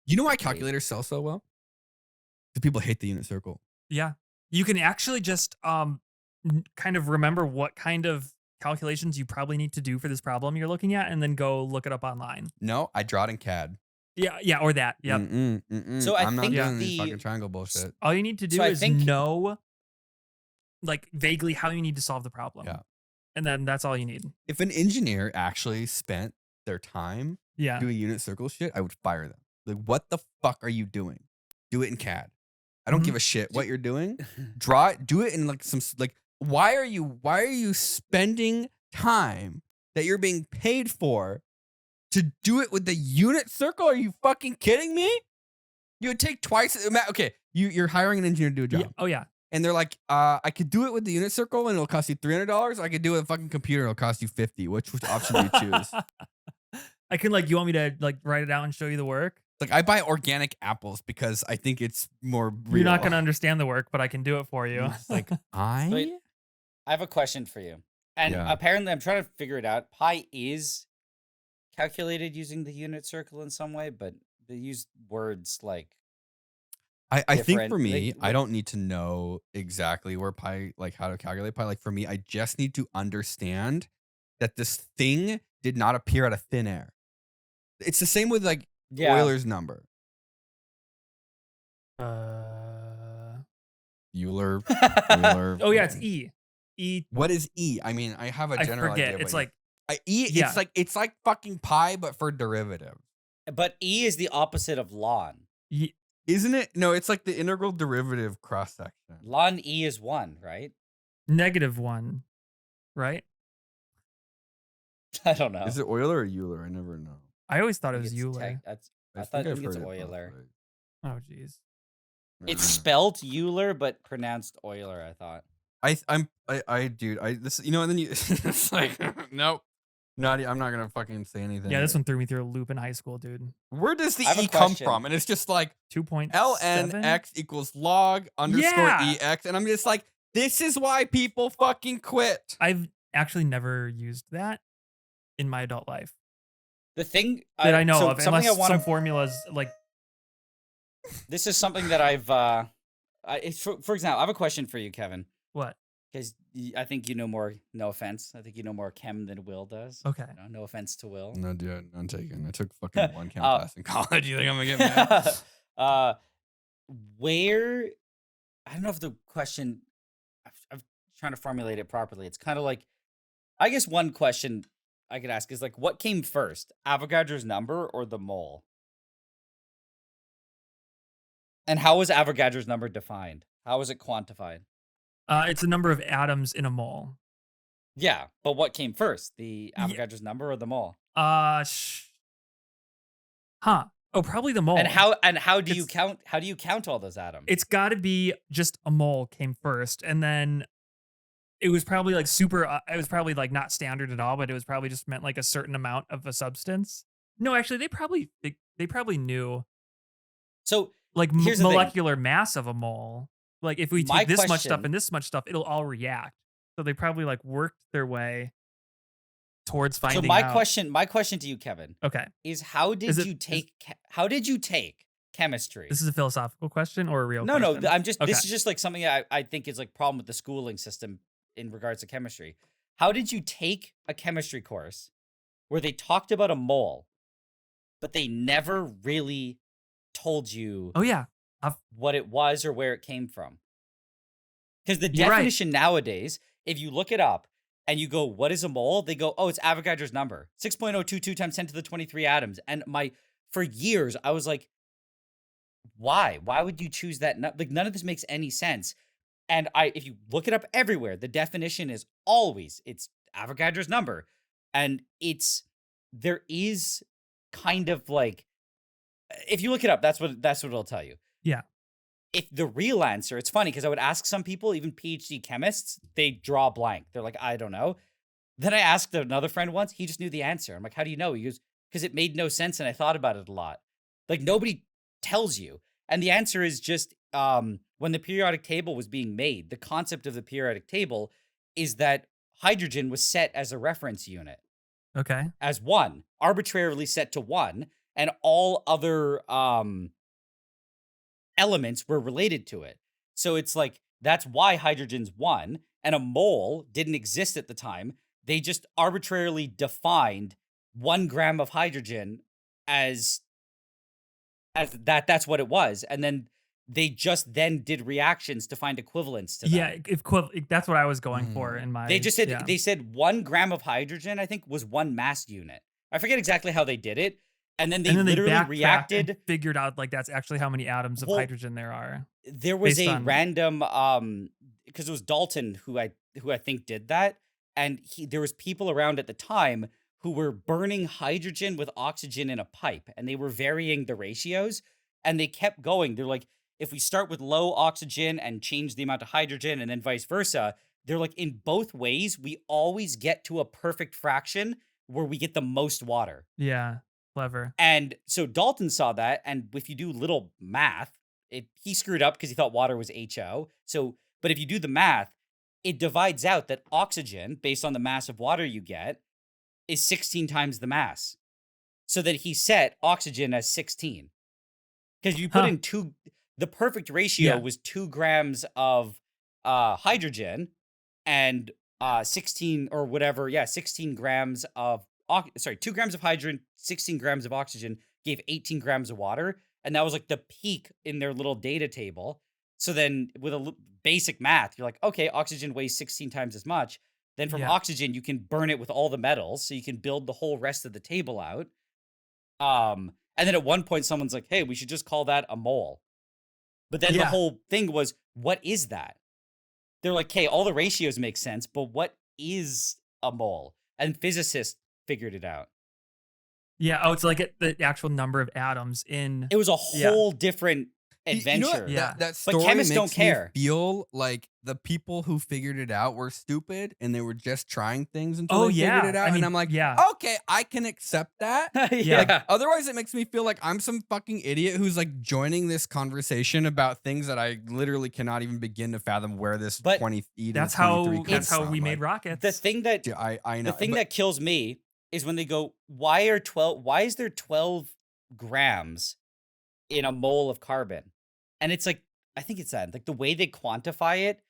You know why calculators sell so well? Because people hate the unit circle. Yeah. You can actually just kind of remember what kind of calculations you probably need to do for this problem you're looking at, and then go look it up online. No, I draw it in CAD. Yeah, or that. Yep. So I I'm not think doing the- these fucking triangle bullshit. All you need to do So I is think- know like vaguely how you need to solve the problem. Yeah. And then that's all you need. If an engineer actually spent their time Yeah. doing unit circle shit, I would fire them. Like, what the fuck are you doing? Do it in CAD. I don't Mhm. give a shit what you're doing. Draw it. Do it in like some like. Why are you spending time that you're being paid for to do it with the unit circle? Are you fucking kidding me? You would take twice. Okay, you're hiring an engineer to do a job. Yeah. Oh yeah. And they're like, I could do it with the unit circle and it'll cost you $300. I could do it with a fucking computer. It'll cost you $50. Which option do you choose? I can you want me to write it out and show you the work? Like, I buy organic apples because I think it's more real. You're not going to understand the work, but I can do it for you. It's like, I have a question for you. And Yeah. apparently I'm trying to figure it out. Pi is calculated using the unit circle in some way, but they use words like, think different. for me, Like, I don't need to know exactly where pi, like how to calculate pi. Like for me, I just need to understand that this thing did not appear out of thin air. It's the same with like yeah. Euler's number. Euler. Euler. Oh yeah, it's E. E. What is E? I mean, I have a I general forget. idea. It's but like E. yeah. It's like fucking pi, but for derivative, But E is the opposite of ln. isn't it? No, it's like the integral derivative cross section. Ln E is 1, right? -1, right? I don't know. Is it Euler or Euler? I never know. I always thought I it think was it's Euler. I I've think it's heard it both Euler. ways. Oh jeez. It's Mm. spelled Euler, but pronounced Euler, I thought. Dude, this, you know, and then you, it's like, nope, I'm not gonna fucking say anything. Yeah, this one threw me through a loop in high school, dude. Where does the I have a E come question. from? And it's just like 2.7. ln x equals log _ Yeah. ex, and I'm just like, this is why people fucking quit. I've actually never used that in my adult life The thing that I know so of, something unless I want some to. formulas like. This is something that I've. For example, I have a question for you, Kevin, What? because I think you know more. No offense, I think you know more chem than Will does. Okay. You know, no offense to Will. No, dude, I'm taking. I took fucking one chem Oh. class in college. You think I'm gonna get mad? Where I don't know if the question. I'm trying to formulate it properly. It's kind of like, I guess one question I could ask is like, what came first, Avogadro's number or the mole? And how was Avogadro's number defined? How was it quantified? It's the number of atoms in a mole. Yeah, but what came first, the Yeah. Avogadro's number or the mole? Oh, probably the mole. And how do you It's- count? How do you count all those atoms? It's got to be just a mole came first, and then it was probably like super. It was probably like not standard at all, but it was probably just meant like a certain amount of a substance. No, actually, they probably knew So like here's the thing. molecular mass of a mole. Like if we My take this much stuff question- and this much stuff, it'll all react. So they probably like worked their way towards finding So my out. question to you, Kevin, Okay, is how did you take chemistry? this is a philosophical question or a real No, question? I'm just Okay. this is just like something I think is like problem with the schooling system in regards to chemistry. How did you take a chemistry course where they talked about a mole, but they never really told you Oh yeah, what it was or where it came from? Because the You're right. definition nowadays, if you look it up and you go, what is a mole? They go, oh, it's Avogadro's number, 6.022 times 10 to the 23 atoms. And for years, I was like, why? Why would you choose that? Like, none of this makes any sense. And if you look it up everywhere, the definition is always, it's Avogadro's number. And there is kind of like, if you look it up, that's what it'll tell you. Yeah. If the real answer, it's funny because I would ask some people, even PhD chemists, they draw blank. They're like, I don't know. Then I asked another friend once, he just knew the answer. I'm like, how do you know? He goes, because it made no sense and I thought about it a lot. Like nobody tells you. And the answer is just when the periodic table was being made, the concept of the periodic table is that hydrogen was set as a reference unit, okay. as 1, arbitrarily set to 1, and all other elements were related to it. So it's like, that's why hydrogen's 1, and a mole didn't exist at the time. They just arbitrarily defined 1 gram of hydrogen as that's what it was. And then they just then did reactions to find equivalents to that. Yeah, that's what I was going for in my. They just said, yeah. they said 1 gram of hydrogen, I think, was 1 mass unit. I forget exactly how they did it. And then they literally backtracked reacted. and figured out like that's actually how many atoms of hydrogen there are. There was based a on- random because it was Dalton who I think did that, and there was people around at the time who were burning hydrogen with oxygen in a pipe, and they were varying the ratios, and they kept going. They're like, if we start with low oxygen and change the amount of hydrogen, and then vice versa, they're like, in both ways, we always get to a perfect fraction where we get the most water. Yeah, clever. And so Dalton saw that, and if you do little math, he screwed up because he thought water was HO. So, but if you do the math, it divides out that oxygen, based on the mass of water you get, is 16 times the mass. So that he set oxygen as 16. Because you put in the perfect ratio was 2 grams of hydrogen and 16 or whatever. Yeah, 16 grams of 2 grams of hydrogen, 16 grams of oxygen gave 18 grams of water. And that was like the peak in their little data table. So then with a basic math, you're like, okay, oxygen weighs 16 times as much. Then from oxygen, you can burn it with all the metals. So you can build the whole rest of the table out. And then at one point, someone's like, hey, we should just call that a mole. But then the whole thing was, what is that? They're like, hey, all the ratios make sense, but what is a mole? And physicists figured it out. Yeah. Oh, it's like the actual number of atoms in. It was a whole different adventure. You know what? Yeah. That story chemists makes don't care. me feel like the people who figured it out were stupid and they were just trying things until they figured it out. And I'm like, okay, I can accept that. Yeah. Otherwise, it makes me feel like I'm some fucking idiot who's like joining this conversation about things that I literally cannot even begin to fathom where this But 23 That's how comes we from. made rockets. The thing that I know. the thing that kills me is when they go, why is there 12 grams in a mole of carbon? And it's like, I think it's that, like the way they quantify it,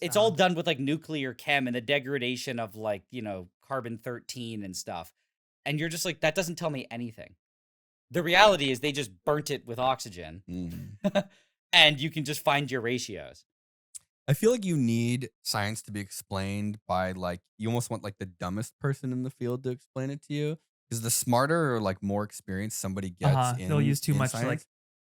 it's all done with like nuclear chem and the degradation of like, carbon 13 and stuff. And you're just like, that doesn't tell me anything. The reality is they just burnt it with oxygen and you can just find your ratios. I feel like you need science to be explained by like, you almost want like the dumbest person in the field to explain it to you. Because the smarter or like more experienced somebody gets they'll use too much science, like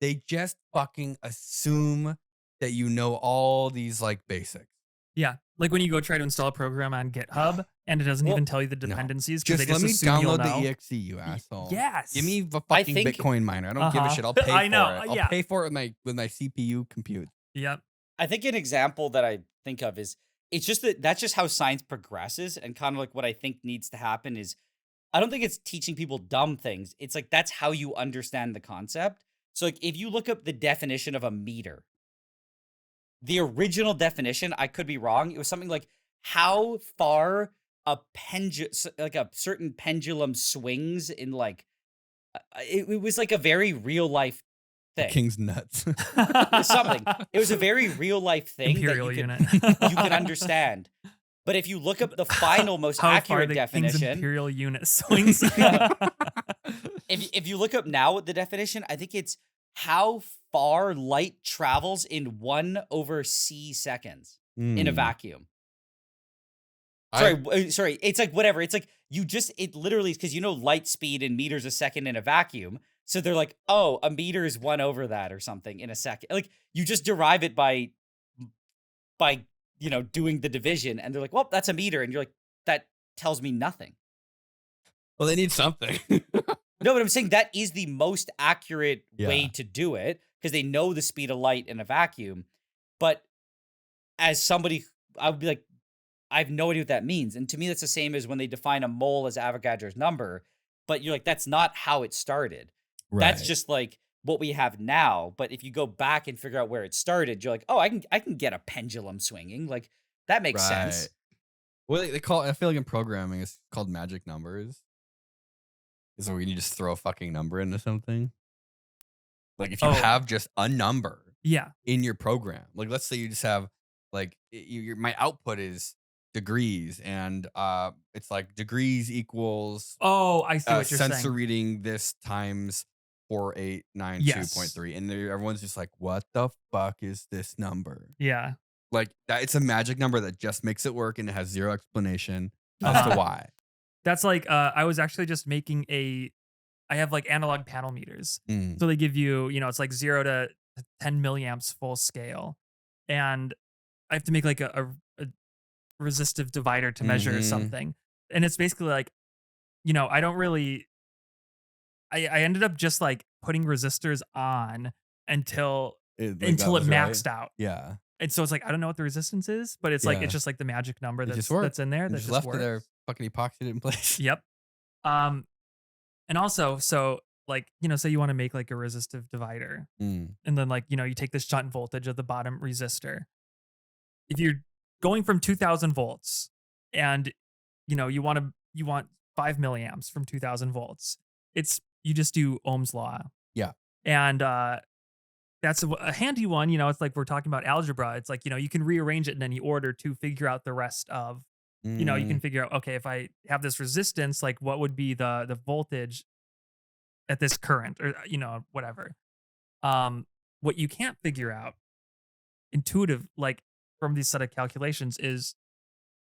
they just fucking assume that you know all these like basics. Yeah, like when you go try to install a program on GitHub and it doesn't even tell you the dependencies because Just they let me assume you'll download know. the exe, you asshole. Yes. Give me the fucking Bitcoin miner. I don't give a shit. I'll pay I know, for it. I'll pay for it with my CPU compute. Yep. I think an example that I think of is it's just that's just how science progresses, and kind of like what I think needs to happen is I don't think it's teaching people dumb things. It's like that's how you understand the concept. So like if you look up the definition of a meter, the original definition, I could be wrong. It was something like how far a like a certain pendulum swings in like it was like a very real life The thing. king's nuts. Something. It was a very real life thing Imperial that unit. you could understand. But if you look up the final, most How far accurate the King's definition, Imperial unit swings. if you look up now the definition, I think it's how far light travels in 1/c seconds in a Hmm. vacuum. I- Sorry. It's like whatever. It's like it literally is because light speed in meters a second in a vacuum. So they're like, oh, a meter is 1 over that or something in a second. Like you just derive it by doing the division, and they're like, well, that's a meter, and you're like, that tells me nothing. Well, they need something. No, but I'm saying that is the most accurate way Yeah. to do it because they know the speed of light in a vacuum. But as somebody, I would be like, I have no idea what that means. And to me, that's the same as when they define a mole as Avogadro's number. But you're like, that's not how it started. That's Right. just like what we have now. But if you go back and figure out where it started, you're like, oh, I can get a pendulum swinging. Like that makes sense. Right. Well, they call it, I feel like in programming, it's called magic numbers. Is where you just throw a fucking number into something. Like if you Oh. have just a number Yeah. in your program, like let's say you just have like my output is degrees, and it's like degrees equals Oh, I see what you're sensor saying. reading this times 4892.3, and everyone's just like, what the fuck is this number? Yeah. Like that, it's a magic number that just makes it work, and it has zero explanation as to why. That's like I was actually just making I have like analog panel meters. Mm. So they give you, it's like 0 to 10 milliamps full scale. And I have to make like a resistive divider to measure Mhm. something. And it's basically like, I don't really I ended up just like putting resistors on until It it maxed out. Yeah. And so it's like I don't know what the resistance is, but it's like Yeah. it's just like the magic number It that's just worked. that's in there They that just just left works. it there, fucking epoxied it in place. Yep. And also, so like, say you want to make like a resistive divider, Mm. and then like, you take the shunt voltage of the bottom resistor. If you're going from 2000 volts and you want 5 milliamps from 2000 volts, you just do Ohm's law. Yeah. And that's a handy one. It's like we're talking about algebra. It's like, you can rearrange it in any order to figure out the rest of, you can figure out, okay, if I have this resistance, like what would be the voltage at this current, or whatever. What you can't figure out intuitive, like from these set of calculations, is,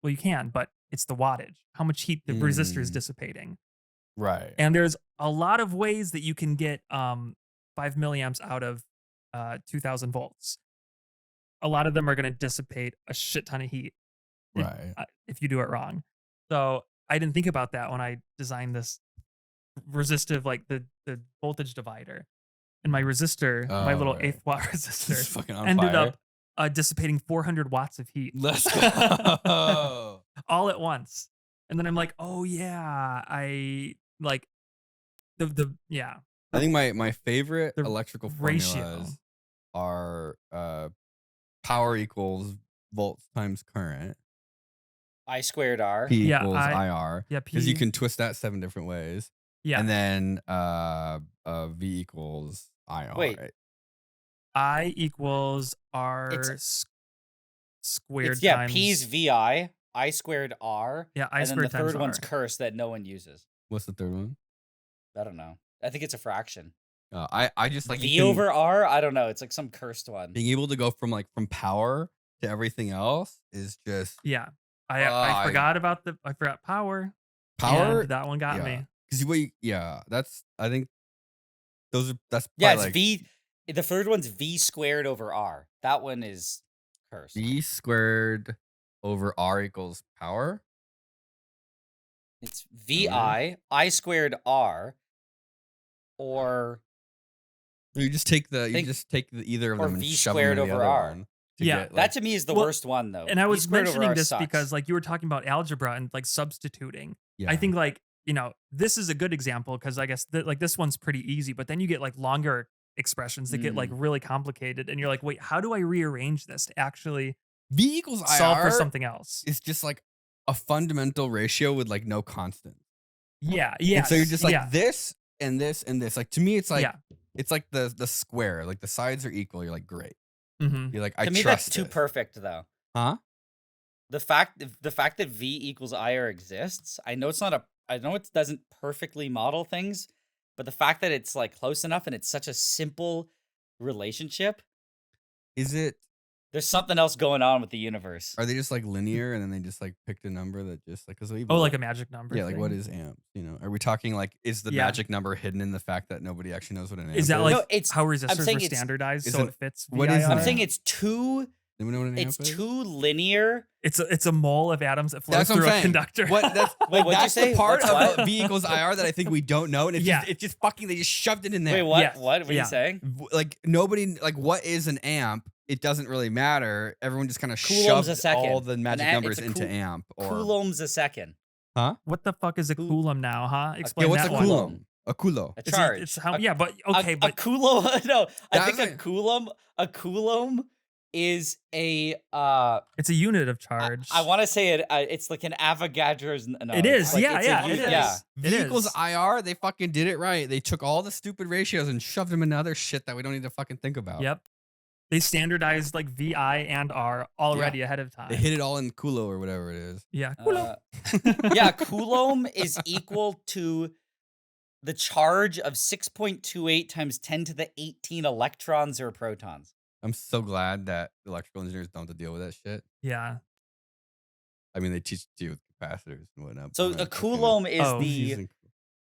well, you can, but it's the wattage, how much heat the resistor is Mm. dissipating. Right. And there's a lot of ways that you can get 5 milliamps out of 2000 volts. A lot of them are going to dissipate a shit ton of heat Right. if you do it wrong. So I didn't think about that when I designed this resistive, like the voltage divider. And my resistor, my little right. 8th watt It's resistor, fucking on ended fire. up dissipating 400 watts of heat Let's go. all at once. And then I'm like, oh yeah, I like yeah. I think my favorite The electrical ratio. formulas are power equals volts times current. I squared R. P Yeah, equals IR. Yeah, Because you can twist that 7 different ways. yeah. And then V equals IR. Wait. Right? I equals R squared times. P's VI, I squared R. Yeah, I and then squared the times third one's R. curse that no one uses. What's the third one? I don't know. I think it's a fraction. I just like V over R? I don't know. It's like some cursed one. being able to go from from to everything else is just Yeah. I forgot about I forgot power. power. and that one got yeah. me. Because that's I think that's Yeah, probably it's V. The third one's V squared over R. That one is cursed. V squared over R equals power. It's VI, I squared R, or You just take the Think- either of or them and V shove them squared into the over other R. one. Yeah, get, That to me is the Well, worst one though. and I V was squared over mentioning R this sucks. because like you were talking about algebra and like substituting. yeah. I think like, this is a good example because I guess like this one's pretty easy, but then you get like longer expressions that get like really complicated and you're like, wait, how do I rearrange this to actually V equals solve for IR something else? is just like a fundamental ratio with like no constant. Yeah, And yeah. so you're just like yeah, this and this and this. Like to me, it's like yeah. it's like the square. Like the sides are equal. You're like, great. Mm-hmm. You're like, I To me, trust that's too this. perfect though. Huh? The fact that V equals IR exists, I know it doesn't perfectly model things, but the fact that it's like close enough and it's such a simple relationship, Is it? there's something else going on with the universe. Are they just like linear and then they just like picked a number that just like because Oh, like a magic number. yeah, like what thing? is amp? Are we talking like is the Yeah. magic number hidden in the fact that nobody actually knows what an amp Is that is? like No, it's- how I'm resistors saying are it's- standardized so isn't- it fits? what is VIR? I'm an saying amp? it's too Anyone know what an amp it's is? too linear. It's a mole of atoms that flows That's what I'm through a saying. conductor. What that's Wait, what'd you that's say? the part What's of what? V equals IR that I think we don't know, and it's Yeah. just fucking they just shoved it in there. Wait, what? Yes, What were yeah. you saying? Like nobody like what is an amp? It doesn't really matter. Everyone just kind of Coulomb's a shoved second. all the magic An amp- numbers it's a into amp. Or Coulomb's a second. What the fuck is a Cool- coulomb now, huh? Explain yeah, what's that a one. coulomb? A coulo. A Is it- charge. it's how, A- yeah, but okay, a but coulomb. No, I think That's a coulomb is a it's a unit of charge. I want to say it. It's like an Avogadro's. No, It it's is, like- yeah, it's a yeah, unit- it is. Yeah. It V equals is. IR. They fucking did it right. They took all the stupid ratios and shoved them into other shit that we don't need to fucking think about. Yep. They standardized like VI and R already ahead of time. They hit it all in Kulo or whatever it is. Yeah. Coulomb. Yeah, coulomb is equal to the charge of 6.28 times 10 to the 18 electrons or protons. I'm so glad that electrical engineers don't have to deal with that shit. Yeah. I mean, they teach you with capacitors and whatnot. So but a I'm fucking coulomb is Oh, the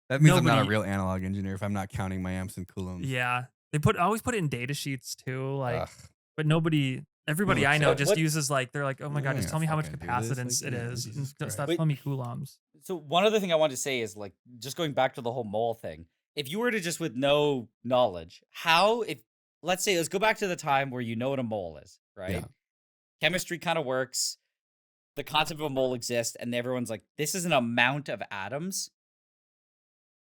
that means I'm not a Nobody- real analog engineer if I'm not counting my amps and coulombs. Yeah. They always put it in data sheets too, like, Ugh. but everybody No, I know so just what- uses like they're like, oh my I'm god, not just gonna tell me how much fucking do this, capacitance like, it yeah, is. Jesus And just Christ. stop Wait. telling me coulombs. So one other thing I want to say is like just going back to the whole mole thing. If you were to just with no knowledge, let's go back to the time where you know what a mole is, right? Yeah. Chemistry kind of works. The concept of a mole exists, and everyone's like, this is an amount of atoms.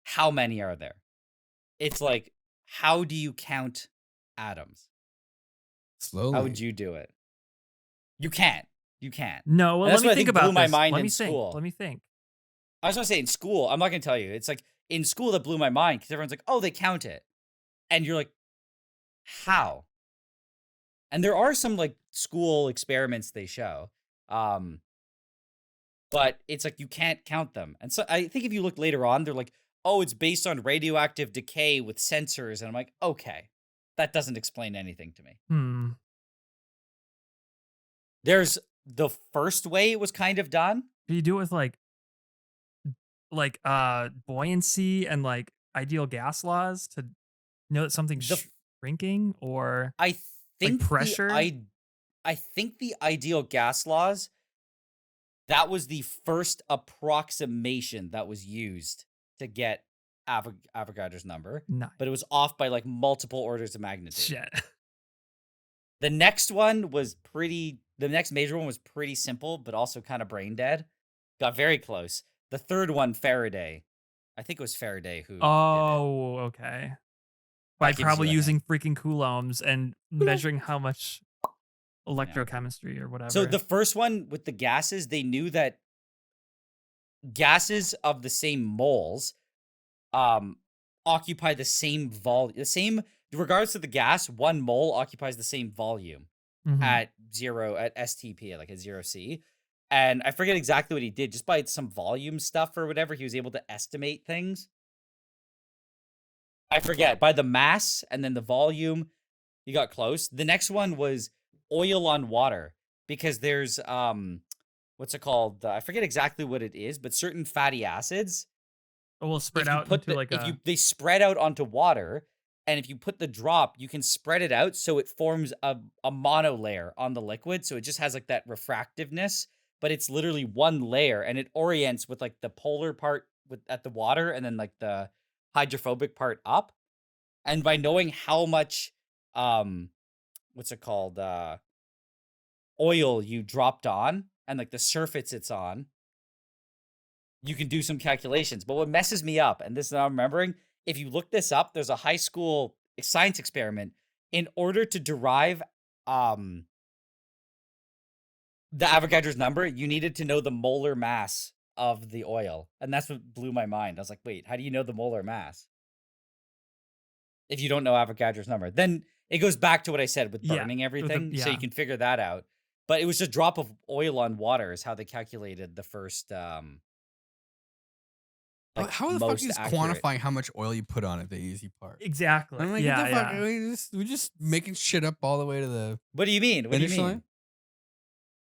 How many are there? It's like, how do you count atoms? Slowly. How would you do it? You can't. You can't. No, well, That's let what I me think think about blew my this. mind Let in me think. school. Let me think. I was gonna say in school, I'm not gonna tell you. It's like in school that blew my mind because everyone's like, oh, they count it. And you're like, how? And there are some like school experiments they show. But it's like you can't count them. And so I think if you look later on, they're like, oh, it's based on radioactive decay with sensors. And I'm like, okay, that doesn't explain anything to me. There's the first way it was kind of done. Do you do it with like buoyancy and like ideal gas laws to know that something's The f- shrinking or I think pressure? I think the ideal gas laws, that was the first approximation that was used to get Avogadro's number, no but it was off by like multiple orders of magnitude. shit. The next major one was pretty simple, but also kind of brain dead. Got very close. The third one, Faraday. I think it was Faraday who did it. Oh, okay. By gives you probably a using freaking coulombs and measuring how much electrochemistry or whatever. So the first one with the gases, they knew that gases of the same moles occupy the same regardless of the gas, one mole occupies the same volume Mhm. at STP, like at 0C. And I forget exactly what he did, just by some volume stuff or whatever, he was able to estimate things. I forget, by the mass and then the volume, you got close. The next one was oil on water, because there's what's it called? I forget exactly what it is, but certain fatty acids, We'll spread if you out put into like they spread out onto water, and if you put the drop, you can spread it out so it forms a mono layer on the liquid, so it just has like that refractiveness, but it's literally one layer, and it orients with like the polar part at the water, and then like the hydrophobic part up. And by knowing how much what's it called, oil you dropped on and like the surface it's on, you can do some calculations. But what messes me up, and this is now I'm remembering, if you look this up, there's a high school science experiment. In order to derive the Avogadro's number, you needed to know the molar mass of the oil. And that's what blew my mind. I was like, wait, how do you know the molar mass if you don't know Avogadro's number? Then it goes back to what I said with Yeah, burning with everything. So yeah. you can figure that out. But it was just a drop of oil on water is how they calculated the first like How the fuck most are you just accurate. quantifying how much oil you put on it? The easy part. Exactly. I'm like, yeah, what the fuck? yeah. We just making shit up all the way to the What do you mean? What do you finish mean? line.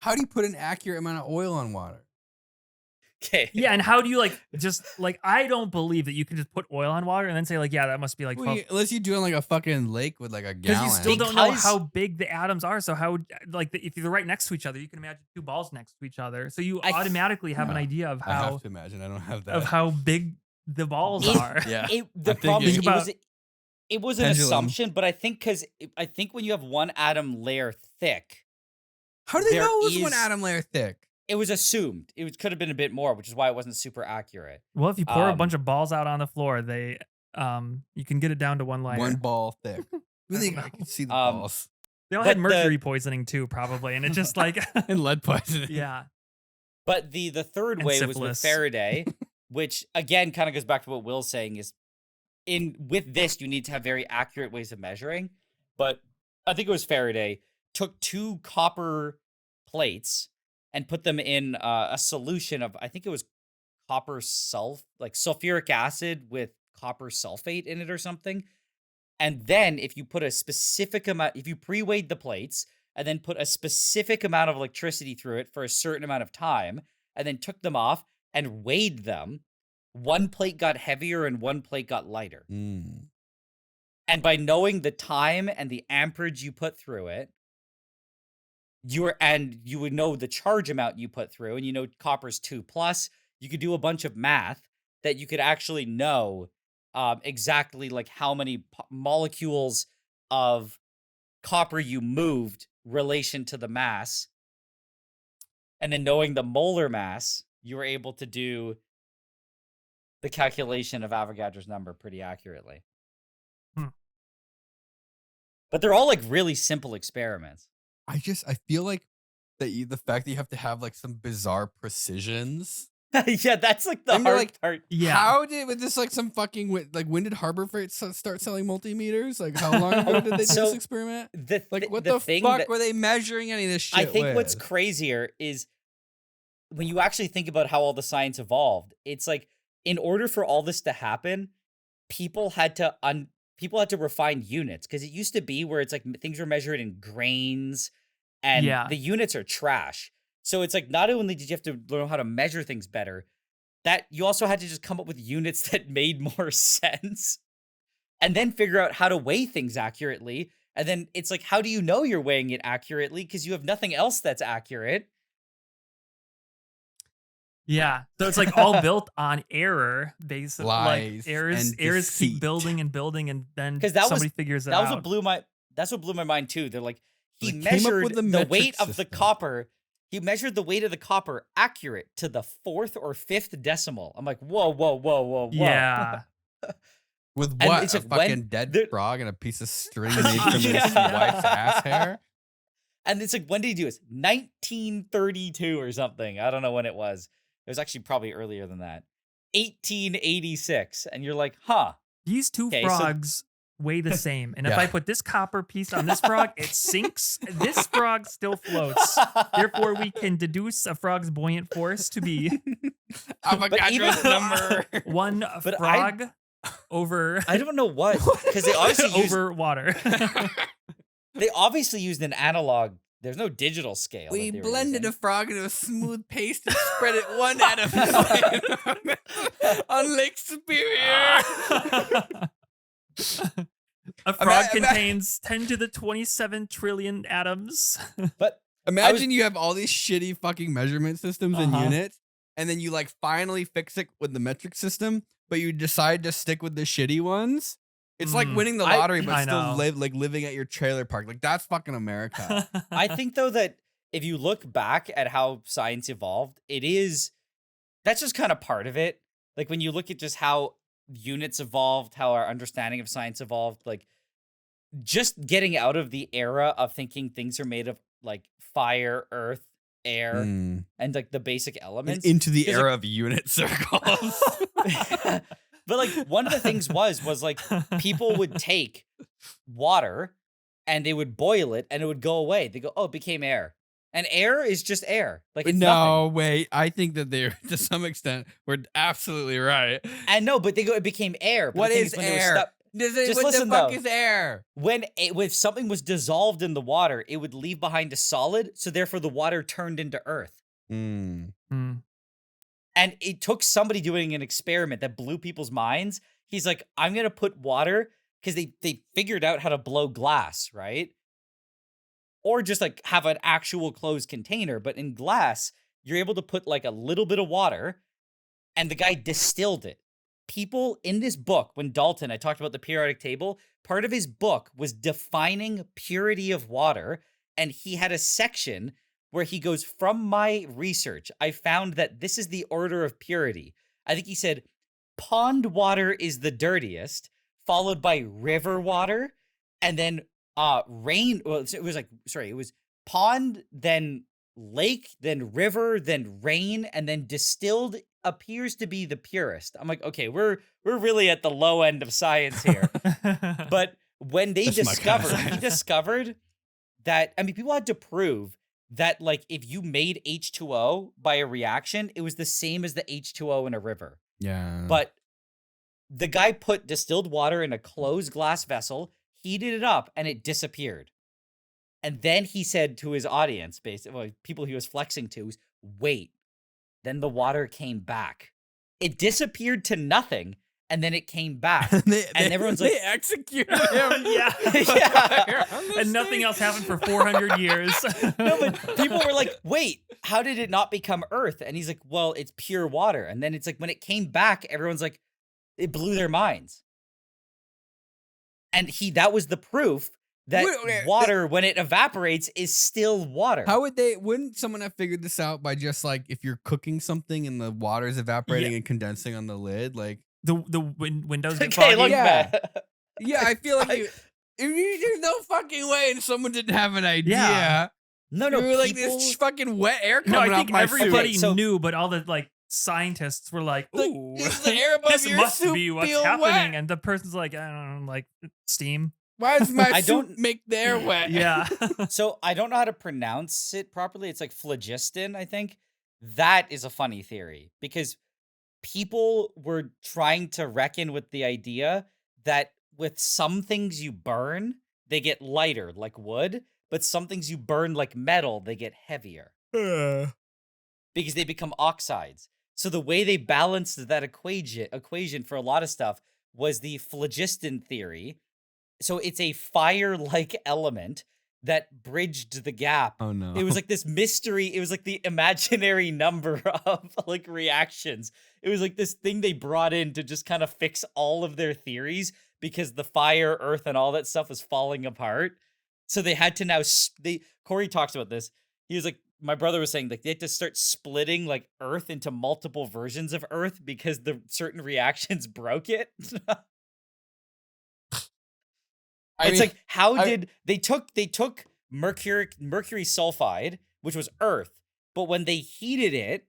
How do you put an accurate amount of oil on water? Okay. Yeah, and how do you like just like I don't believe that you can just put oil on water and then say like yeah that must be like Well, 12 unless you're doing like a fucking lake with like a because gallon. you still don't know Because- how big the atoms are. So how like if they're right next to each other, you can imagine two balls next to each other. So you automatically have an No, idea of I have how to imagine. I don't have that. of how big the balls It- are. Yeah. The I'm problem thinking- is it was an Pendulum. assumption, but I think when you have one atom layer thick, How do they there know it was one is- atom layer thick? it was assumed. Could have been a bit more, which is why it wasn't super accurate. Well, if you pour a Um, bunch of balls out on the floor, they you can get it down to one layer. One ball thick. Really, don't I know. can see the Um, balls. They all had but the- mercury poisoning too, probably, and it just like And lead poisoning. yeah. But the third And way was with syphilis. Faraday, which again kind of goes back to what Will's saying is with this you need to have very accurate ways of measuring. But I think it was Faraday took 2 copper plates and put them in a solution of I think it was copper sulfuric acid with copper sulfate in it or something. And then if you put a specific amount, if you pre-weighed the plates and then put a specific amount of electricity through it for a certain amount of time, and then took them off and weighed them, one plate got heavier and one plate got lighter. Mm. And by knowing the time and the amperage you put through it, you would know the charge amount you put through, and you know copper's 2+. You could do a bunch of math that you could actually know exactly like how many molecules of copper you moved relation to the mass. And then knowing the molar mass, you were able to do the calculation of Avogadro's number pretty accurately. Hmm. But they're all like really simple experiments. I feel like that the fact that you have to have like some bizarre precisions. Yeah, that's like the And they're hard like, part. Yeah. How did with this like some fucking when did Harbor Freight start selling multimeters? Like how long ago did they do So, this experiment? Like what the thing fuck that- were they measuring any of this shit I think what's with? crazier is when you actually think about how all the science evolved, it's like in order for all this to happen, people had to refine units because it used to be where it's like things were measured in grains and Yeah. the units are trash. So it's like not only did you have to learn how to measure things better, that you also had to just come up with units that made more sense and then figure out how to weigh things accurately. And then it's like, how do you know you're weighing it accurately? Because you have nothing else that's accurate. Yeah. So it's like all built on error, basically. Lies Like errors and errors keep deceit. building and building, and then 'Cause that was- somebody figures it That was out. what blew my mind too. They're like, he They came up measured with the the metric weight of the system. copper. He measured the weight of the copper accurate to the 4th or 5th decimal. I'm like, whoa, whoa, whoa, whoa, whoa. Yeah. With And what? it's A like, when fucking dead the- frog and a piece of string made from his Yeah. wife's ass hair? And it's like, when did he do this? 1932 or something. I don't know when it was. It was actually probably earlier than that. 1886. And you're like, huh. These two Okay, so- frogs weigh the same. And if Yeah. I put this copper piece on this frog, it sinks. This frog still floats. Therefore, we can deduce a frog's buoyant force to be Avogadro's number. one But frog over I don't know what. Because they obviously used, over water. they obviously used an analog. There's no digital scale. We that they were blended a using. frog into a smooth paste and spread it one at a time on Lake Superior. A frog Ima- contains 10 to the 27 trillion atoms. But Imagine you have all these shitty fucking measurement systems and Uh-huh. units, and then you like finally fix it with the metric system, but you decide to stick with the shitty ones. It's like Mm. winning the I- lottery, but I still know. living at your trailer park. Like that's fucking America. I think though that if you look back at how science evolved, that's just kind of part of it. Like when you look at just how units evolved, how our understanding of science evolved, like just getting out of the era of thinking things are made of like fire, earth, air, Mm. and like the basic And elements. into the 'Cause, era of unit circles. but like one of the things was like people would take water and they would boil it and it would go away. They go, oh, it became air. And air is just air. Like it's No, nothing. wait. I think that they're to some extent we're absolutely right. And no, but they go, it became air. But What the thing is when it was air? Just what listen, the fuck though. is air? When something was dissolved in the water, it would leave behind a solid. So therefore the water turned into earth. Mm. Mm. And it took somebody doing an experiment that blew people's minds. He's like, I'm going to put water, because they figured out how to blow glass, right? Or just like have an actual closed container. But in glass, you're able to put like a little bit of water, and the guy distilled it. People in this book, when Dalton, I talked about the periodic table, part of his book was defining purity of water. And he had a section where he goes, from my research, I found that this is the order of purity. I think he said pond water is the dirtiest, followed by river water, and then rain. Well, it was like, sorry, it was pond, then lake, then river, then rain, and then distilled appears to be the purest. I'm like, okay, we're really at the low end of science here. But when they That's my kind of discovered, he science. discovered that, I mean, people had to prove that like if you made H2O by a reaction, it was the same as the H2O in a river. Yeah. But the guy put distilled water in a closed glass vessel, heated it up, and it disappeared. And then he said to his audience, basically, people he was flexing to, was, wait, then the water came back. It disappeared to nothing, and then it came back. And everyone's like, they executed him. Yeah. Yeah. And nothing else happened for 400 years. No, but people were like, wait, how did it not become Earth? And he's like, well, it's pure water. And then it's like, when it came back, everyone's like, it blew their minds. And that was the proof that Wait, water, when it evaporates, is still water. How wouldn't someone have figured this out by just like if you're cooking something and the water is evaporating and condensing on the lid? Like the windows get Okay, foggy. look, Yeah. Matt. yeah, I feel like there's no fucking way and someone didn't have an idea. Yeah. No, You were like people- this fucking wet air No, coming I off think my everybody suit. so- knew, but all the like scientists were like, Like, "Ooh, is the air above this your must soup be what's feel happening." wet? And the person's like, "I don't know, like steam." Why does my I soup don't- make the air wet? Yeah. So I don't know how to pronounce it properly. It's like phlogiston, I think. That is a funny theory because people were trying to reckon with the idea that with some things you burn, they get lighter, like wood, but some things you burn, like metal, they get heavier because they become oxides. So the way they balanced that equation for a lot of stuff was the phlogiston theory. So it's a fire-like element that bridged the gap. Oh no. It was like this mystery. It was like the imaginary number of like reactions. It was like this thing they brought in to just kind of fix all of their theories because the fire, earth, and all that stuff was falling apart. So they had to now, Corey talks about this. He was like, my brother was saying like they had to start splitting like earth into multiple versions of earth because the certain reactions broke it. It's like, how did they took mercury sulfide, which was earth, but when they heated it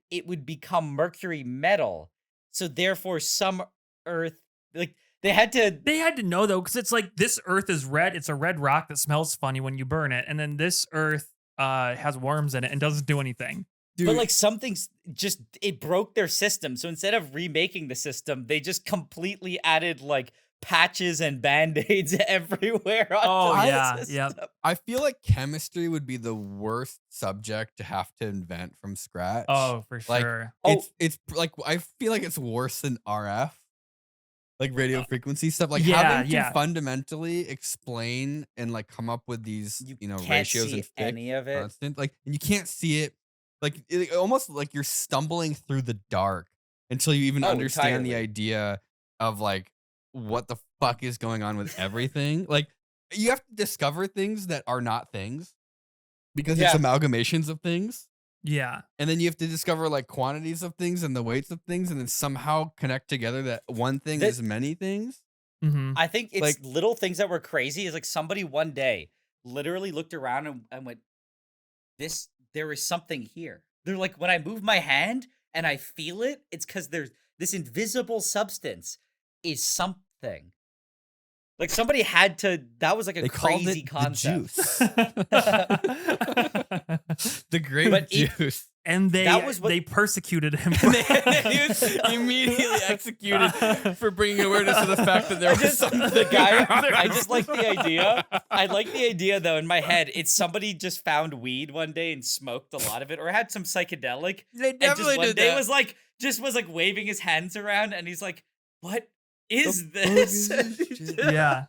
it would become mercury metal. So therefore some earth, like they had to know though, because it's like this earth is red. It's a red rock that smells funny when you burn it, and then this earth has worms in it and doesn't do anything. Dude. But like something's just, it broke their system. So instead of remaking the system, they just completely added like patches and band-aids everywhere. Oh onto the yeah, system. yeah. I feel like chemistry would be the worst subject to have to invent from scratch. Oh, for Like, sure. It's like I feel like it's worse than RF, like radio frequency stuff. Like yeah, having to yeah. fundamentally explain and like come up with these You know can't ratios see and fixed any of it. constant, like, and you can't see it. Like almost like you're stumbling through the dark until you even understand the entirely. idea of like what the fuck is going on with everything. Like you have to discover things that are not things because it's Yeah. amalgamations of things. Yeah. And then you have to discover like quantities of things and the weights of things and then somehow connect together that one thing That- is many things. Mm-hmm. I think it's Like- little things that were crazy. Is like somebody one day literally looked around and went, there is something here. They're like, when I move my hand and I feel it, it's because there's this invisible substance is something. Like somebody had to, that was like a They called crazy it concept. the juice. The grape But juice. And That was what- they persecuted him. And he was immediately executed for bringing awareness to the fact that there was something. The guy, I just like the idea. I like the idea though in my head. It's somebody just found weed one day and smoked a lot of it, or had some psychedelic. They And just definitely one did day that. was like waving his hands around, and he's like, "What is The fuck this?" is this shit? Yeah.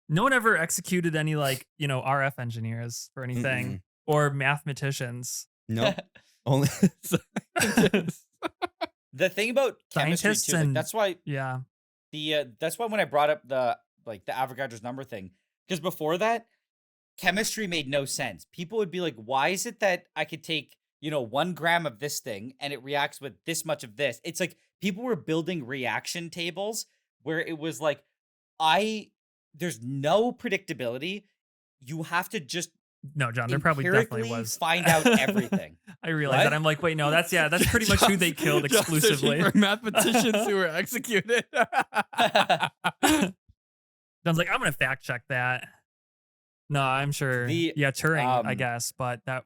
No one ever executed any RF engineers for anything or mathematicians. No, only scientists. The thing about chemistry Scientists too, like, and- that's why Yeah. that's why when I brought up the Avogadro's number thing, because before that, chemistry made no sense. People would be like, "Why is it that I could take 1 gram of this thing and it reacts with this much of this?" It's like people were building reaction tables where it was like, there's no predictability. You have to just No, John, there probably definitely empirically was. find out everything. I realized What? that. I'm like, wait, no, that's pretty much who they killed John's searching exclusively. for mathematicians who were executed. John's like, I'm gonna fact check that. No, I'm sure. Yeah, Turing, I guess, but that.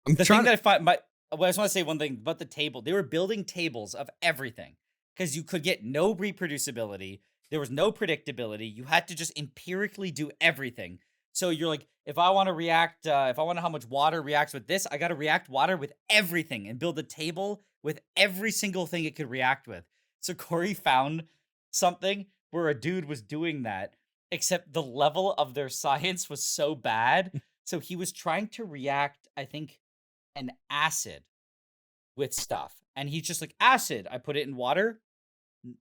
I'm The trying thing to, that I find I just want to say one thing about the table. They were building tables of everything because you could get no reproducibility. There was no predictability. You had to just empirically do everything. So you're like, if I want to react, if I want to know how much water reacts with this, I got to react water with everything and build a table with every single thing it could react with. So Corey found something where a dude was doing that, except the level of their science was so bad. So he was trying to react, I think, an acid with stuff. And he's just like, acid, I put it in water,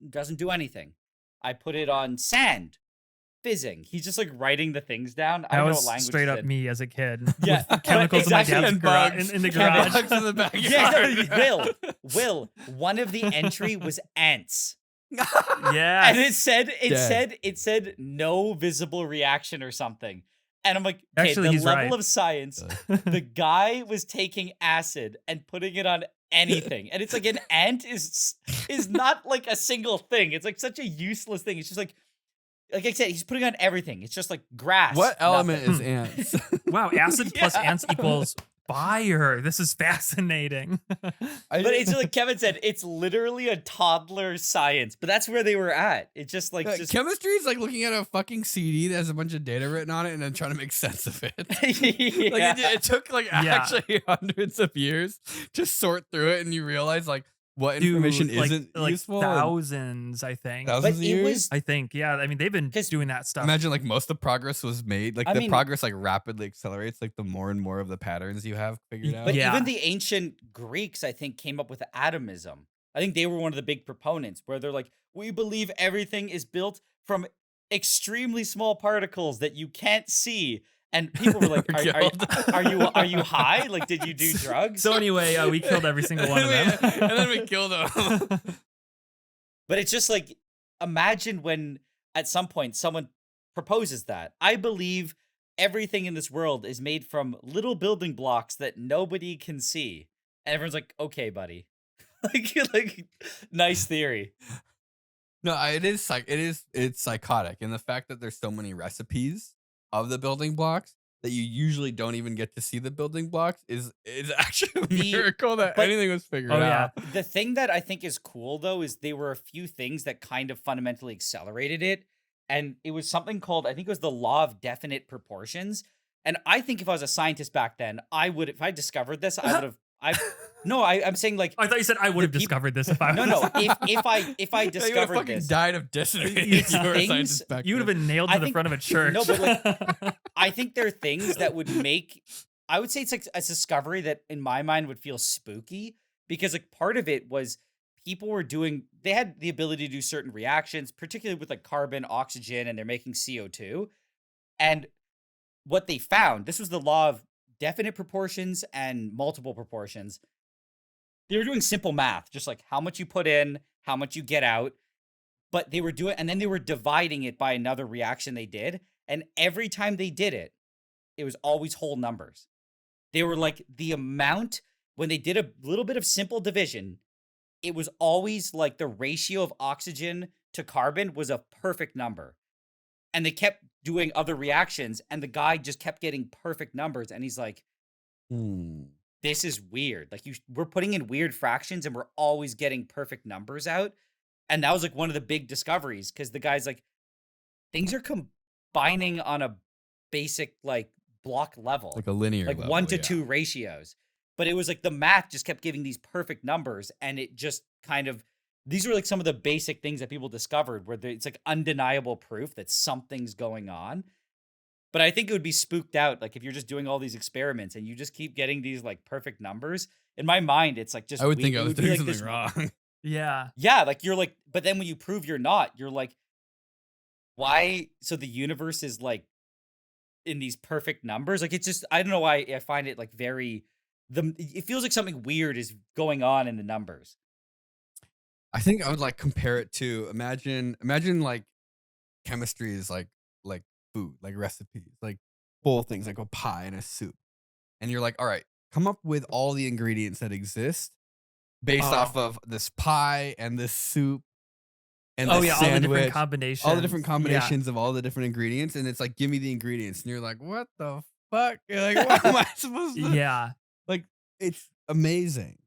doesn't do anything. I put it on sand, fizzing. He's just like writing the things down. I That don't know was what language straight he up said. me as a kid. Yeah, with chemicals exactly. in my dad's And garage, bugs. in the Chemicals. garage. bugs in the backyard. Yeah, Will, one of the entry was ants. Yeah. And it Dead. said no visible reaction or something. And I'm like, okay, Actually, the he's level right. of science, the guy was taking acid and putting it on anything. And it's like an ant is not like a single thing. It's like such a useless thing. It's just like I said, he's putting on everything. It's just like grass. What element nothing. is ants? Wow, acid plus Yeah. ants equals fire. This is fascinating. But it's like Kevin said, it's literally a toddler science. But that's where they were at. It's just like chemistry is like looking at a fucking CD that has a bunch of data written on it and then trying to make sense of it. Yeah. Like it took like Yeah. actually hundreds of years to sort through it, and you realize like what information Dude, isn't like useful. and thousands, I think. thousands But of it years. was I think, yeah. I mean, they've been 'Cause doing that stuff. Imagine like most of the progress was made. Like I the mean- progress like rapidly accelerates. Like the more and more of the patterns you have figured out. But Yeah. even the ancient Greeks, I think, came up with atomism. I think they were one of the big proponents where they're like, we believe everything is built from extremely small particles that you can't see. And people were like, are you high? Like, did you do drugs? So anyway, we killed every single one of them. and then we killed them. But it's just like, imagine when at some point someone proposes that. I believe everything in this world is made from little building blocks that nobody can see. And everyone's like, okay, buddy. like nice theory. No, it's psychotic. And the fact that there's so many recipes of the building blocks that you usually don't even get to see the building blocks is actually a miracle that but- anything was figured Oh, out. yeah. The thing that I think is cool though is there were a few things that kind of fundamentally accelerated it. And it was something called, I think it was the law of definite proportions. And I think if I was a scientist back then, if I discovered this, I would have I'm saying like I thought you said I would have discovered this if I was. no. If I Yeah, you would have discovered fucking this, died of dysentery It's if you were a things- scientist back You would have then. been nailed to I the think- front of a church. No, but I think there are things that would make, I would say it's like a discovery that in my mind would feel spooky because like part of it was people were doing, they had the ability to do certain reactions, particularly with like carbon, oxygen, and they're making CO2. And what they found, this was the law of definite proportions and multiple proportions. They were doing simple math, just like how much you put in, how much you get out. But they were doing, and then they were dividing it by another reaction they did. And every time they did it, it was always whole numbers. They were like the amount, when they did a little bit of simple division, it was always like the ratio of oxygen to carbon was a perfect number. And they kept doing other reactions, and the guy just kept getting perfect numbers. And he's like, this is weird. Like, we're putting in weird fractions and we're always getting perfect numbers out. And that was like one of the big discoveries, because the guy's like, things are combining on a basic like block level, like a linear like level, 1 to 2 ratios. But it was like the math just kept giving these perfect numbers, and it just kind of, these were like some of the basic things that people discovered where it's like undeniable proof that something's going on. But I think it would be spooked out, like if you're just doing all these experiments and you just keep getting these like perfect numbers. In my mind, it's like just I would think I it was would be doing like something wrong. Yeah. Yeah, like you're like, but then when you prove you're not, you're like, why? So the universe is like in these perfect numbers. Like, it's just, I don't know why I find it like very, it feels like something weird is going on in the numbers. I think I would like compare it to imagine like chemistry is like food, like recipes, like full things, like a pie and a soup. And you're like, all right, come up with all the ingredients that exist based off of this pie and this soup and this all the different sandwich, combinations. all the different combinations of all the different ingredients. And it's like, give me the ingredients. And you're like, what the fuck? You're like, what am I supposed to do? Yeah. Like, it's amazing.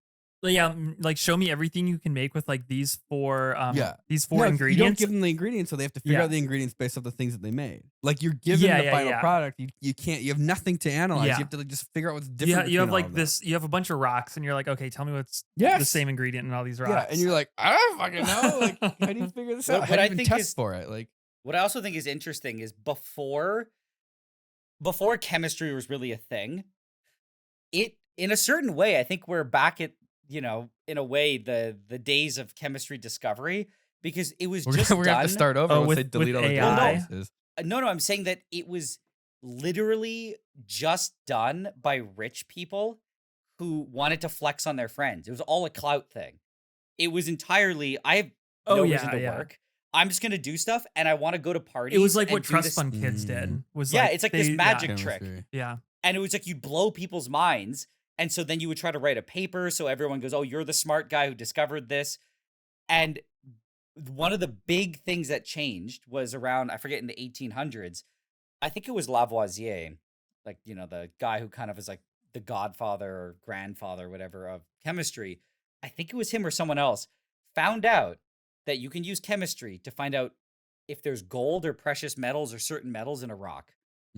Yeah, like show me everything you can make with like these four ingredients. You ingredients. don't give them the ingredients, so they have to figure out the ingredients based off the things that they made. Like, you're given the final product, you can't, you have nothing to analyze. You have to like just figure out what's different. You have between like all this. You have a bunch of rocks, and you're like, okay, tell me what's the same ingredient in all these rocks. Yeah, and you're like, I don't fucking know. Like, how do you figure this out? How do you even test for it? Like, what I also think is interesting is before chemistry was really a thing, it, in a certain way, I think we're back at, you know, in a way, the days of chemistry discovery, because it was we're gonna have to start over once they delete all the databases. No, I'm saying that it was literally just done by rich people who wanted to flex on their friends. It was all a clout thing. It was entirely, I have no reason to work. I'm just gonna do stuff, and I want to go to parties. It was like what trust fund kids did. Was like it's like this magic trick. Yeah, and it was like you'd blow people's minds. And so then you would try to write a paper so everyone goes, oh, you're the smart guy who discovered this. And one of the big things that changed was around, I forget, in the 1800s, I think it was Lavoisier, like, you know, the guy who kind of is like the godfather or grandfather, whatever, of chemistry. I think it was him or someone else found out that you can use chemistry to find out if there's gold or precious metals or certain metals in a rock.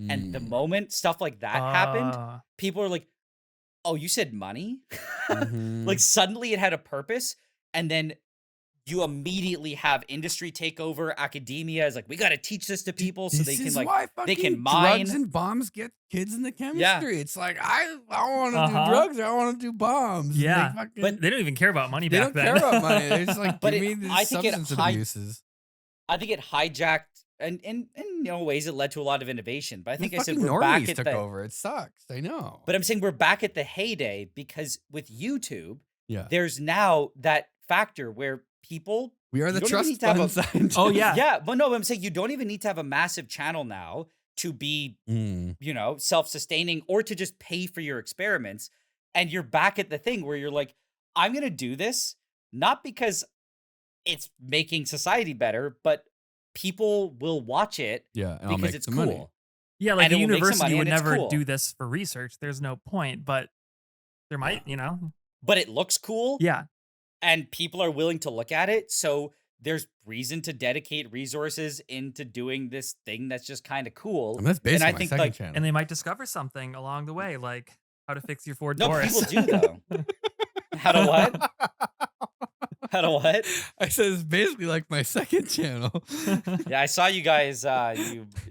And the moment stuff like that happened, people are like, oh, you said money? Like, suddenly it had a purpose. And then you immediately have industry take over. Academia is like, we got to teach this to people so they can, like, they can mine. Drugs and bombs get kids into chemistry. It's like, I want to do drugs, or I want to do bombs. Yeah, but they don't even care about money back then. They don't care about money. They're just like, but give me these substance abuses. I think it hijacked, and in ways it led to a lot of innovation. But I think I said we're back at took over. It sucks. I know. But I'm saying we're back at the heyday, because with YouTube, there's now that factor where people, we are the trust fund scientists. Oh yeah, yeah. But no, I'm saying you don't even need to have a massive channel now to be, self-sustaining, or to just pay for your experiments. And you're back at the thing where you're like, I'm gonna do this not because it's making society better, but people will watch it because it's cool. Money. Yeah, like a university would never do this for research. There's no point, but there might, But it looks cool. Yeah. And people are willing to look at it. So there's reason to dedicate resources into doing this thing that's just kind of cool. And that's basically my second channel. And they might discover something along the way, like how to fix your Ford No, Taurus. people do, though. How to what? How to what? I said it's basically like my second channel. Yeah, I saw you guys.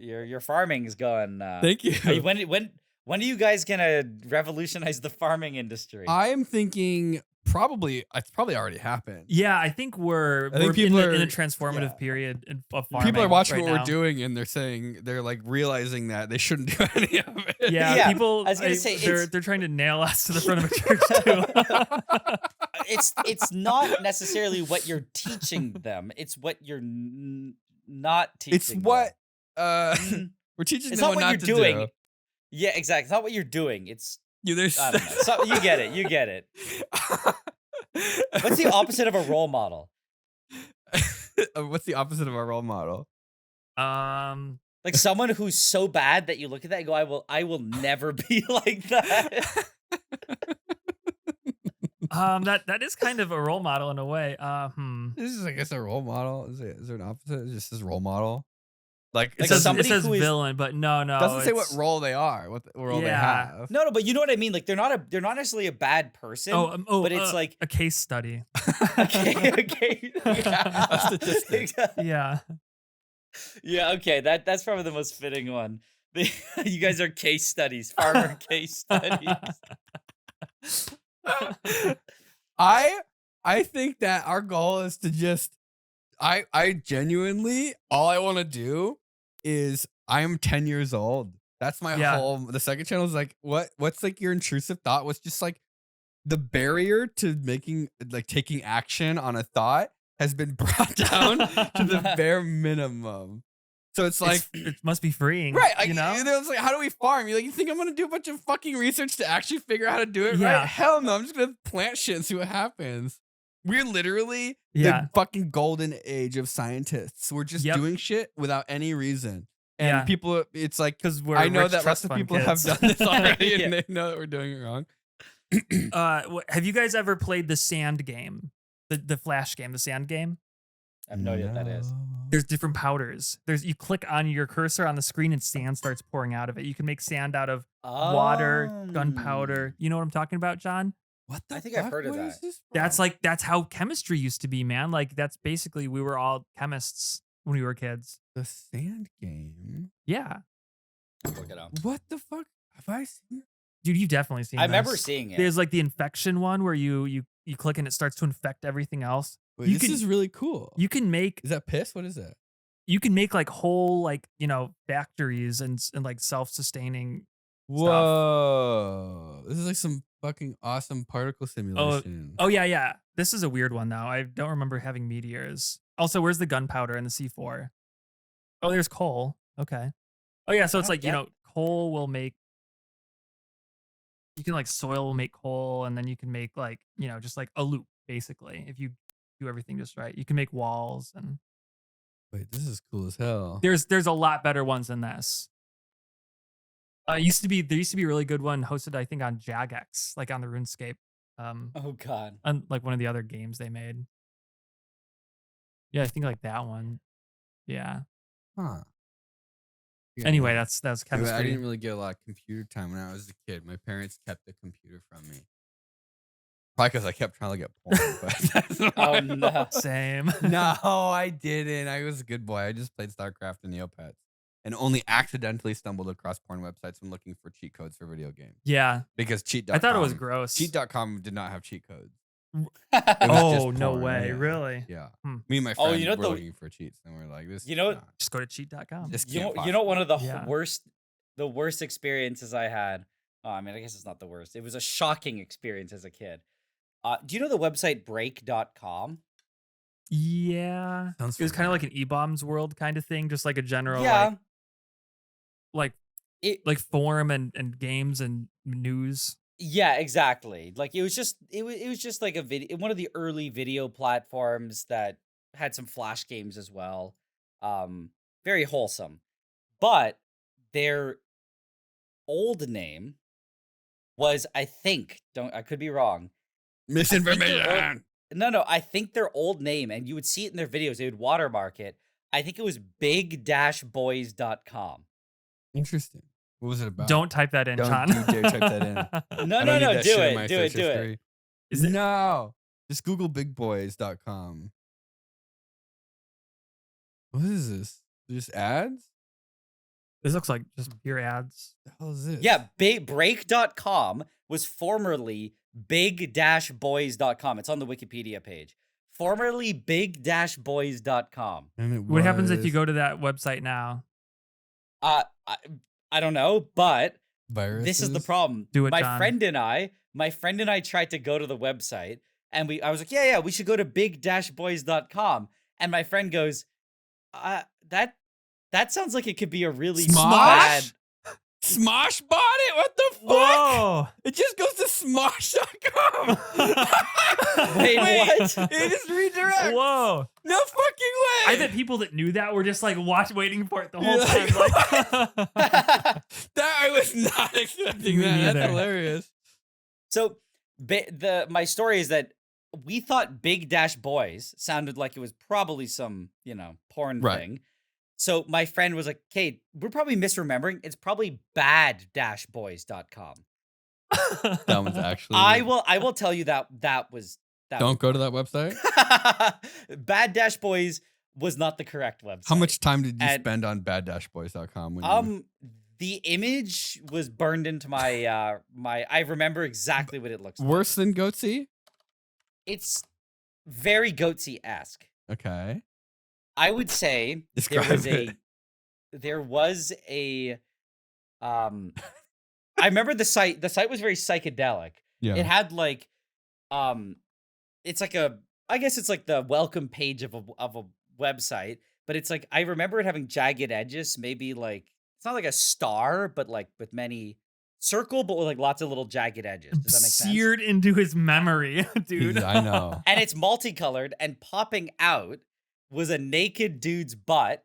Your farming is going. Thank you. When When are you guys gonna revolutionize the farming industry? I am thinking it's probably already happened. Yeah, I think we're people in a are- transformative yeah. period of farming. People are watching right what now. we're doing and they're like realizing that they shouldn't do any of it. Yeah, Yeah, people. I was gonna say, they're trying to nail us to the front of a church too. It's not necessarily what you're teaching them. It's what you're not teaching. It's what them. we're teaching It's them not what you're to doing. do. Yeah, exactly. It's not what you're doing. It's There's I don't know. So, you get it. You get it. What's the opposite of a role model? What's the opposite of our role model? Like someone who's so bad that you look at that and go, I will never be like that. that is kind of a role model in a way. This is, I guess, a role model. Is there an opposite? It's just his role model. Like It Like says, somebody it says who is- villain, but no, it doesn't say what it's- role they are, what role they Yeah. have. No, but you know what I mean. Like they're not necessarily a bad person. but it's like a case study. okay, yeah. A statistic. Yeah. Yeah, okay. That's probably the most fitting one. You guys are case studies, farmer case studies. I think that our goal is to just I genuinely all I want to do is I am 10 years old. That's my Yeah. whole the second channel is like what's like your intrusive thought was just like the barrier to making like taking action on a thought has been brought down to the bare minimum. So it's like it must be freeing, right, you know? it's like, how do we farm? You think I'm gonna do a bunch of fucking research to actually figure out how to do it? Yeah. Right? Hell no! I'm just gonna plant shit and see what happens. We're literally Yeah. the fucking golden age of scientists. We're just Yep. doing shit without any reason. And Yeah. people, it's like Because we're I know rich that trust lots of fund people kids. have done this already, Yeah. and they know that we're doing it wrong. Have you guys ever played the sand game? The flash game, the sand game? I have no idea what that is. There's different powders. You click on your cursor on the screen and sand starts pouring out of it. You can make sand out of water, gunpowder. You know what I'm talking about, John? What the I think I've fuck? heard of What is that. this That's from? that's how chemistry used to be, man. Like that's basically we were all chemists when we were kids. the sand game. Yeah. Look it up. What the fuck? Have I seen it? Dude, you've definitely seen I remember this. seeing it. There's like the infection one where you click and it starts to infect everything else. Wait, You this can- is really cool. You can make Is that piss? What is that? like whole like, factories and like self-sustaining. Whoa. This is like some fucking awesome particle simulation. Oh yeah. This is a weird one now. I don't remember having meteors. Also, where's the gunpowder and the C4? Oh, there's coal. Okay. Oh yeah, so it's like, coal will make soil will make coal, and then you can make like, just like a loop basically. If you do everything just right, you can make walls, and Wait, this is cool as hell. there's a lot better ones than this. There used to be a really good one hosted, I think, on Jagex, like on the RuneScape, Oh god. on like one of the other games they made. Yeah, I think like that one. Yeah. Huh. Yeah. Anyway, that's Anyway, chemistry. I didn't really get a lot of computer time when I was a kid. My parents kept the computer from me. Probably because I kept trying to get porn. But that's Oh why. no. Same. No, I didn't. I was a good boy. I just played StarCraft and Neopets and only accidentally stumbled across porn websites when looking for cheat codes for video games. Yeah. Because cheat.com. I thought it was gross. Cheat.com did not have cheat codes. was Oh, just no porn, way. yeah. Really? Yeah. Hmm. Me and my Oh, friend you know were the- looking for cheats and we're like, this You know- nah, Just go to cheat.com. just You can't know one of the Yeah. worst experiences I had. Oh, I mean, I guess it's not the worst. It was a shocking experience as a kid. Do you know the website break.com? Yeah. Sounds It was kind of familiar. like an E-bombs world kind of thing, just like a general Yeah. like It forum and games and news. Yeah, exactly. Like it was just like a video, one of the early video platforms that had some flash games as well. Very wholesome. But their old name was, I could be wrong. misinformation. No, I think their old name, and you would see it in their videos, they would watermark it. I think it was big-boys.com. Interesting. What was it about? Don't type that in, Don't John. you dare type that in. No, I no, don't no, need that do shit in it, my do it, search do it. history. Is it- No. Just Google bigboys.com. What is this? Just ads? This looks like just pure ads. the hell is this? Yeah, break.com was formerly big-boys.com. It's on the Wikipedia page. Formerly big-boys.com. And it What happens if you was go to that website now? I don't know, but viruses? this is the problem. Do it, my John. friend and I tried to go to the website, and I was like, yeah, we should go to big-boys.com. And my friend goes, that sounds like it could be a really bad. Smosh? Smosh bought it? What the fuck? Whoa! It just goes to smosh.com. Wait, what? It just redirects. Whoa! No fucking way. I bet people that knew that were just like waiting for it the whole Yeah, time. Like, that I was not expecting Me that. neither. That's hilarious. So my story is that we thought Big Dash Boys sounded like it was probably some, porn Right. thing. So my friend was like, "Okay, we're probably misremembering. It's probably bad-boys.com." That one's actually. I will tell you that was Don't go to that website. Bad Boys was not the correct website. How much time did you And- spend on baddashboys.com? When you... The image was burned into my I remember exactly what it looks like. Worse than Goatsy? It's very Goatsy-esque. Okay. I would say Describe it. there was a I remember the site was very psychedelic. Yeah. It had like it's like I guess it's like the welcome page of a website, but it's like I remember it having jagged edges, maybe like it's not like a star, but like with many circle, but with like lots of little jagged edges. Does that make sense? seared into his memory, dude. I know. And it's multicolored, and popping out was a naked dude's butt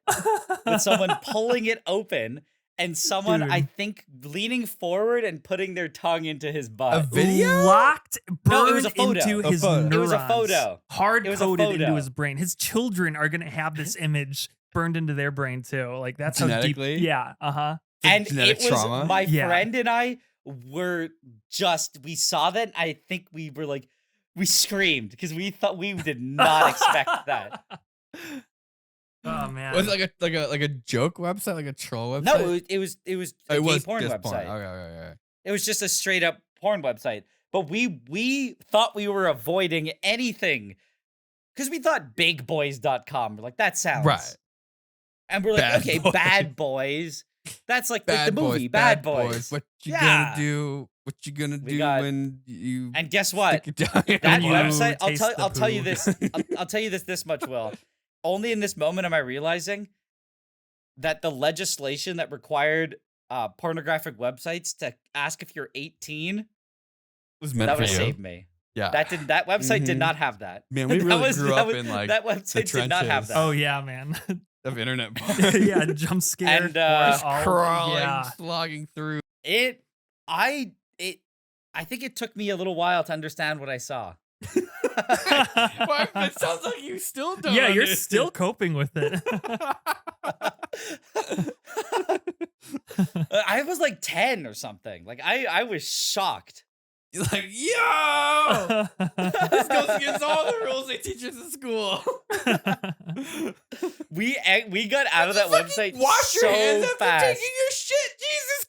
with someone pulling it open and someone, Dude. I think, leaning forward and putting their tongue into his butt. A video? Locked, burned No, it was a photo. into A his photo. neurons. It was a photo. Hard It was a coded into photo. his brain. His children are gonna have this image burned into their brain too. Like that's how deep. Genetically? Yeah. And genetic it was trauma? my Yeah. friend and I we saw that. And I think we were like, we screamed because we thought we did not expect that. Oh man. Was it like a joke website, like a troll website? No, it was a it gay was porn just website. porn. Okay. It was just a straight up porn website. But we thought we were avoiding anything because we thought bigboys.com. We're like, that sounds Right. And we're like, Bad okay, Boys. Bad Boys. That's like Bad the movie, boys, Bad Boys. What you Yeah. gonna do? What you gonna We do got- when you And guess what? stick your tongue in That a you wound? website, taste the I'll tell you poo. this. I'll tell you this much, Will. Only in this moment am I realizing that the legislation that required pornographic websites to ask if you're 18 was meant that for would you. save me. Yeah. That website did Mhm. not have that. Man, we That really was- grew that up was- in like that website did not have trenches. that. Oh yeah, man. of internet Yeah, jump scare. And, Just all- crawling, yeah. slogging through. I think it took me a little while to understand what I saw. Why? It sounds like you still don't. Yeah, you're understand. still coping with it. I was like 10 or something. Like I was shocked. You're like, yo, this goes against all the rules they teach us in school. We got out of that Fucking website wash your so hands after fast. taking your shit. Jesus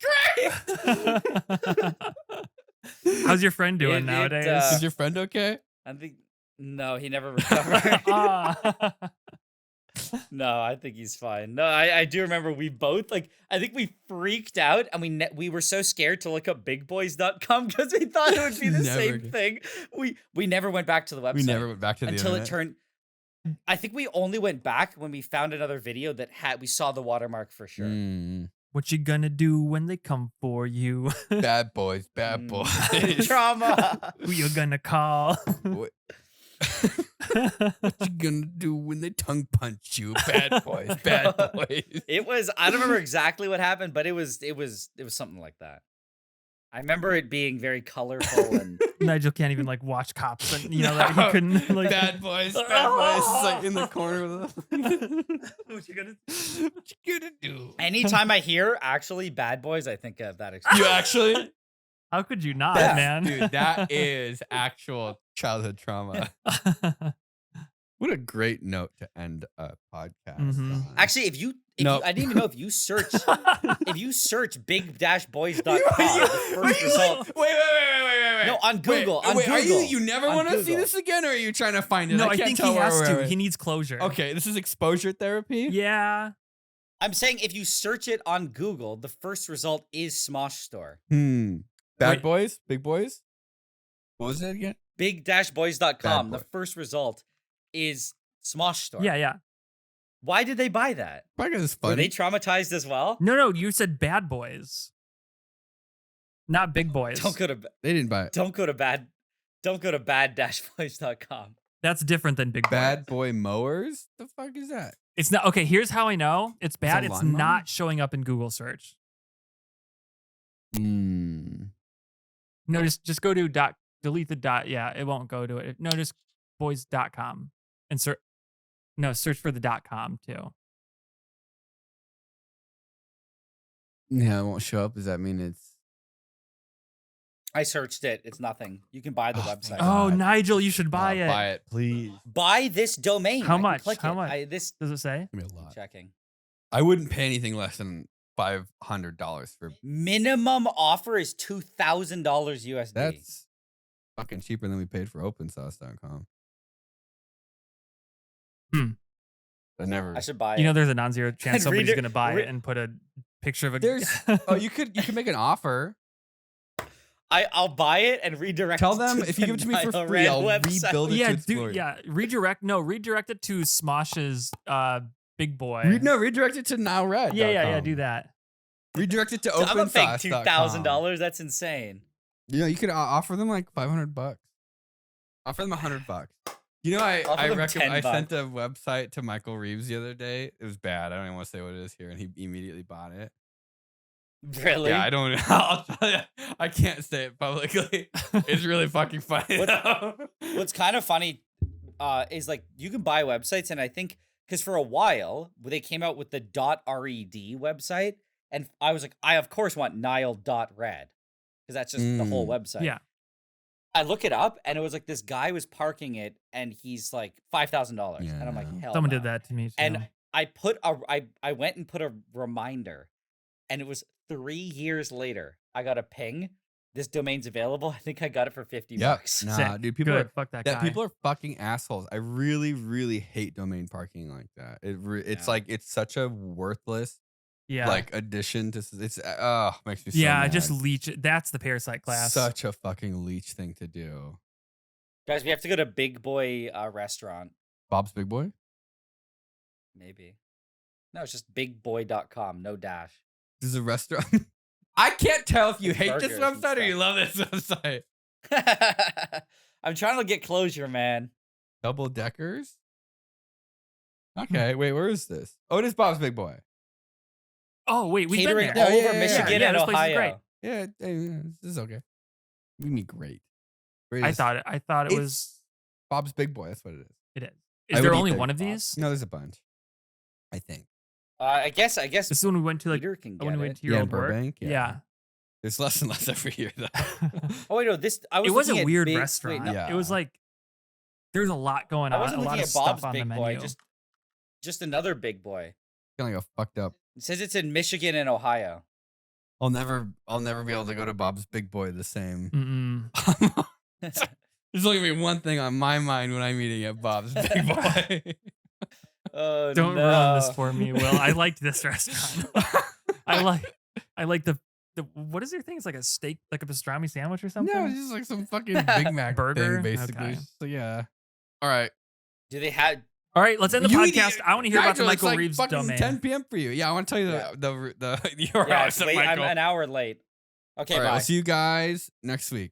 Christ. How's your friend doing It- nowadays? Is your friend okay? I think no, he never recovered. Ah. No, I think he's fine. No, I do remember we both I think we freaked out and we were so scared to look up bigboys.com because we thought it would be the Never same again. thing. We never went back to the website. We never went back to the until internet. it turned. I think we only went back when we found another video that we saw the watermark for sure. What you gonna do when they come for you? Bad boys, bad boys. Trauma. Who you gonna call? What you gonna do when they tongue punch you? Bad boys, bad boys. It was. I don't remember exactly what happened, but it was something like that. I remember it being very colorful and. Nigel can't even like watch Cops, and you know that he couldn't like. Bad boys, bad boys. It's like in the corner with them. What you gonna? What you gonna do? Anytime I hear actually Bad Boys, I think of that You experience. actually, How could you not, That's- man? dude, that is actual childhood trauma. What a great note to end a podcast Mhm. on. Actually, if you, Nope. I didn't even know if you search big-boys.com, You- the first result. Wait. No, on Google. On Are Google. you never On want to see Google. this again, or are you trying to find it? No, I can't think tell he where has we're to. at. He needs closure. Okay, this is exposure therapy. Yeah. I'm saying if you search it on Google, the first result is Smosh Store. Bad Wait. boys, big boys. What was it again? Big-boys.com. Bad The boy. first result is Smosh Store. Yeah. Why did they buy that? Probably because it's Were they funny. traumatized as well? No, you said bad boys. Not big boys. Don't go to They didn't buy it. bad-boys.com. That's different than big Bad boys. boy mowers. The fuck is that? It's not okay. Here's how I know it's bad. a It's lawnmower? not showing up in Google search. No, just go to delete the dot. Yeah, it won't go to it. No, just boys.com and search. No, search for the .com too. Yeah, it won't show up. Does that mean it's? I searched it. It's nothing. You can buy the Oh, website. thank Oh, God. Nigel, you should buy it. Buy it, please. Buy this domain. How I can much? click How it. much? This Does it say? Give me a lot. checking. I wouldn't pay anything less than $500 for. Minimum offer is $2,000 USD. That's fucking cheaper than we paid for OpenSauce.com. I never. I should buy You it. know, there's a non-zero chance And somebody's read it- gonna buy read- it and put a picture of a. There's. Oh, you could make an offer. I'll buy it and redirect. Tell it them to if you the give it to me for NileRed free, I'll website. rebuild it yeah, to its dude. glory. Yeah, redirect it to Smosh's big boy. Redirect it to NileRed. Yeah. Do that. Redirect it to I'm gonna pay OpenSauce.com. $2,000. That's insane. Yeah, you could offer them like $500. Offer them $100. You know, I Offer them recommend. I $10. sent a website to Michael Reeves the other day. It was bad. I don't even want to say what it is here, and he immediately bought it. Really? Yeah, I don't. I'll tell you, I can't say it publicly. It's really fucking funny. What's kind of funny is like you can buy websites, and I think because for a while they came out with the .red website, and I was like, I of course want Nile.red because that's just the whole website. Yeah. I look it up, and it was like this guy was parking it, and he's like $5,000, and I'm like, Yeah. hell, Someone no. did that to me too. And I went and put a reminder, and it was 3 years later. I got a ping. This domain's available. I think I got it for $50. Nah, Sick. dude. People Good. are Fuck that guy. people are fucking assholes. I really, really hate domain parking like that. It's Yeah. like it's such a worthless yeah. like addition to it's makes me so yeah, mad. just leech it. That's the parasite class. Such a fucking leech thing to do. Guys, we have to go to Big Boy restaurant. Bob's Big Boy. Maybe. No, it's just bigboy.com. No dash. This is a restaurant. I can't tell if you It's hate this burgers and website or you stuff. love this website. I'm trying to get closure, man. Double deckers. Okay, wait, where is this? Oh, it is Bob's Big Boy. Oh wait, we've Catering been there. all Yeah, over yeah, yeah. Michigan Yeah, and this place is Ohio. great. Yeah, this is okay. We mean great. I Greatest- thought it It's was. Bob's Big Boy. That's what it is. It is. I Is there would eat only there. one of these? No, there's a bunch. I think. I guess This is when we went to like Peter can get when we it. went to your Yeah, in old work. Burbank, yeah. Yeah. There's less and less every year though. Oh wait, no, this I was. It was a looking at weird Big- restaurant. Wait, no, Yeah. It was like there was a lot going I on. wasn't A lot looking of at Bob's stuff on the Big menu. Boy. Just another Big Boy. Kind of got fucked up. It says it's in Michigan and Ohio. I'll never be able to go to Bob's Big Boy the same. Mm-mm. There's only gonna be one thing on my mind when I'm eating at Bob's Big Boy. Oh Don't no. ruin this for me, Will. I liked this restaurant. I like the what is your thing? It's like a steak, like a pastrami sandwich or something. No, it's just like some fucking Big Mac Burger? thing, basically. Okay. So yeah. All right. Do they have? All right, let's end the You need- podcast. I want to hear about the Nigel, it's Michael like Reeves fucking domain. 10 p.m. for you. Yeah, I want to tell you Yeah. the your Yeah, house it's at late. I'm Michael. an hour late. Okay, All right, bye. I'll see you guys next week.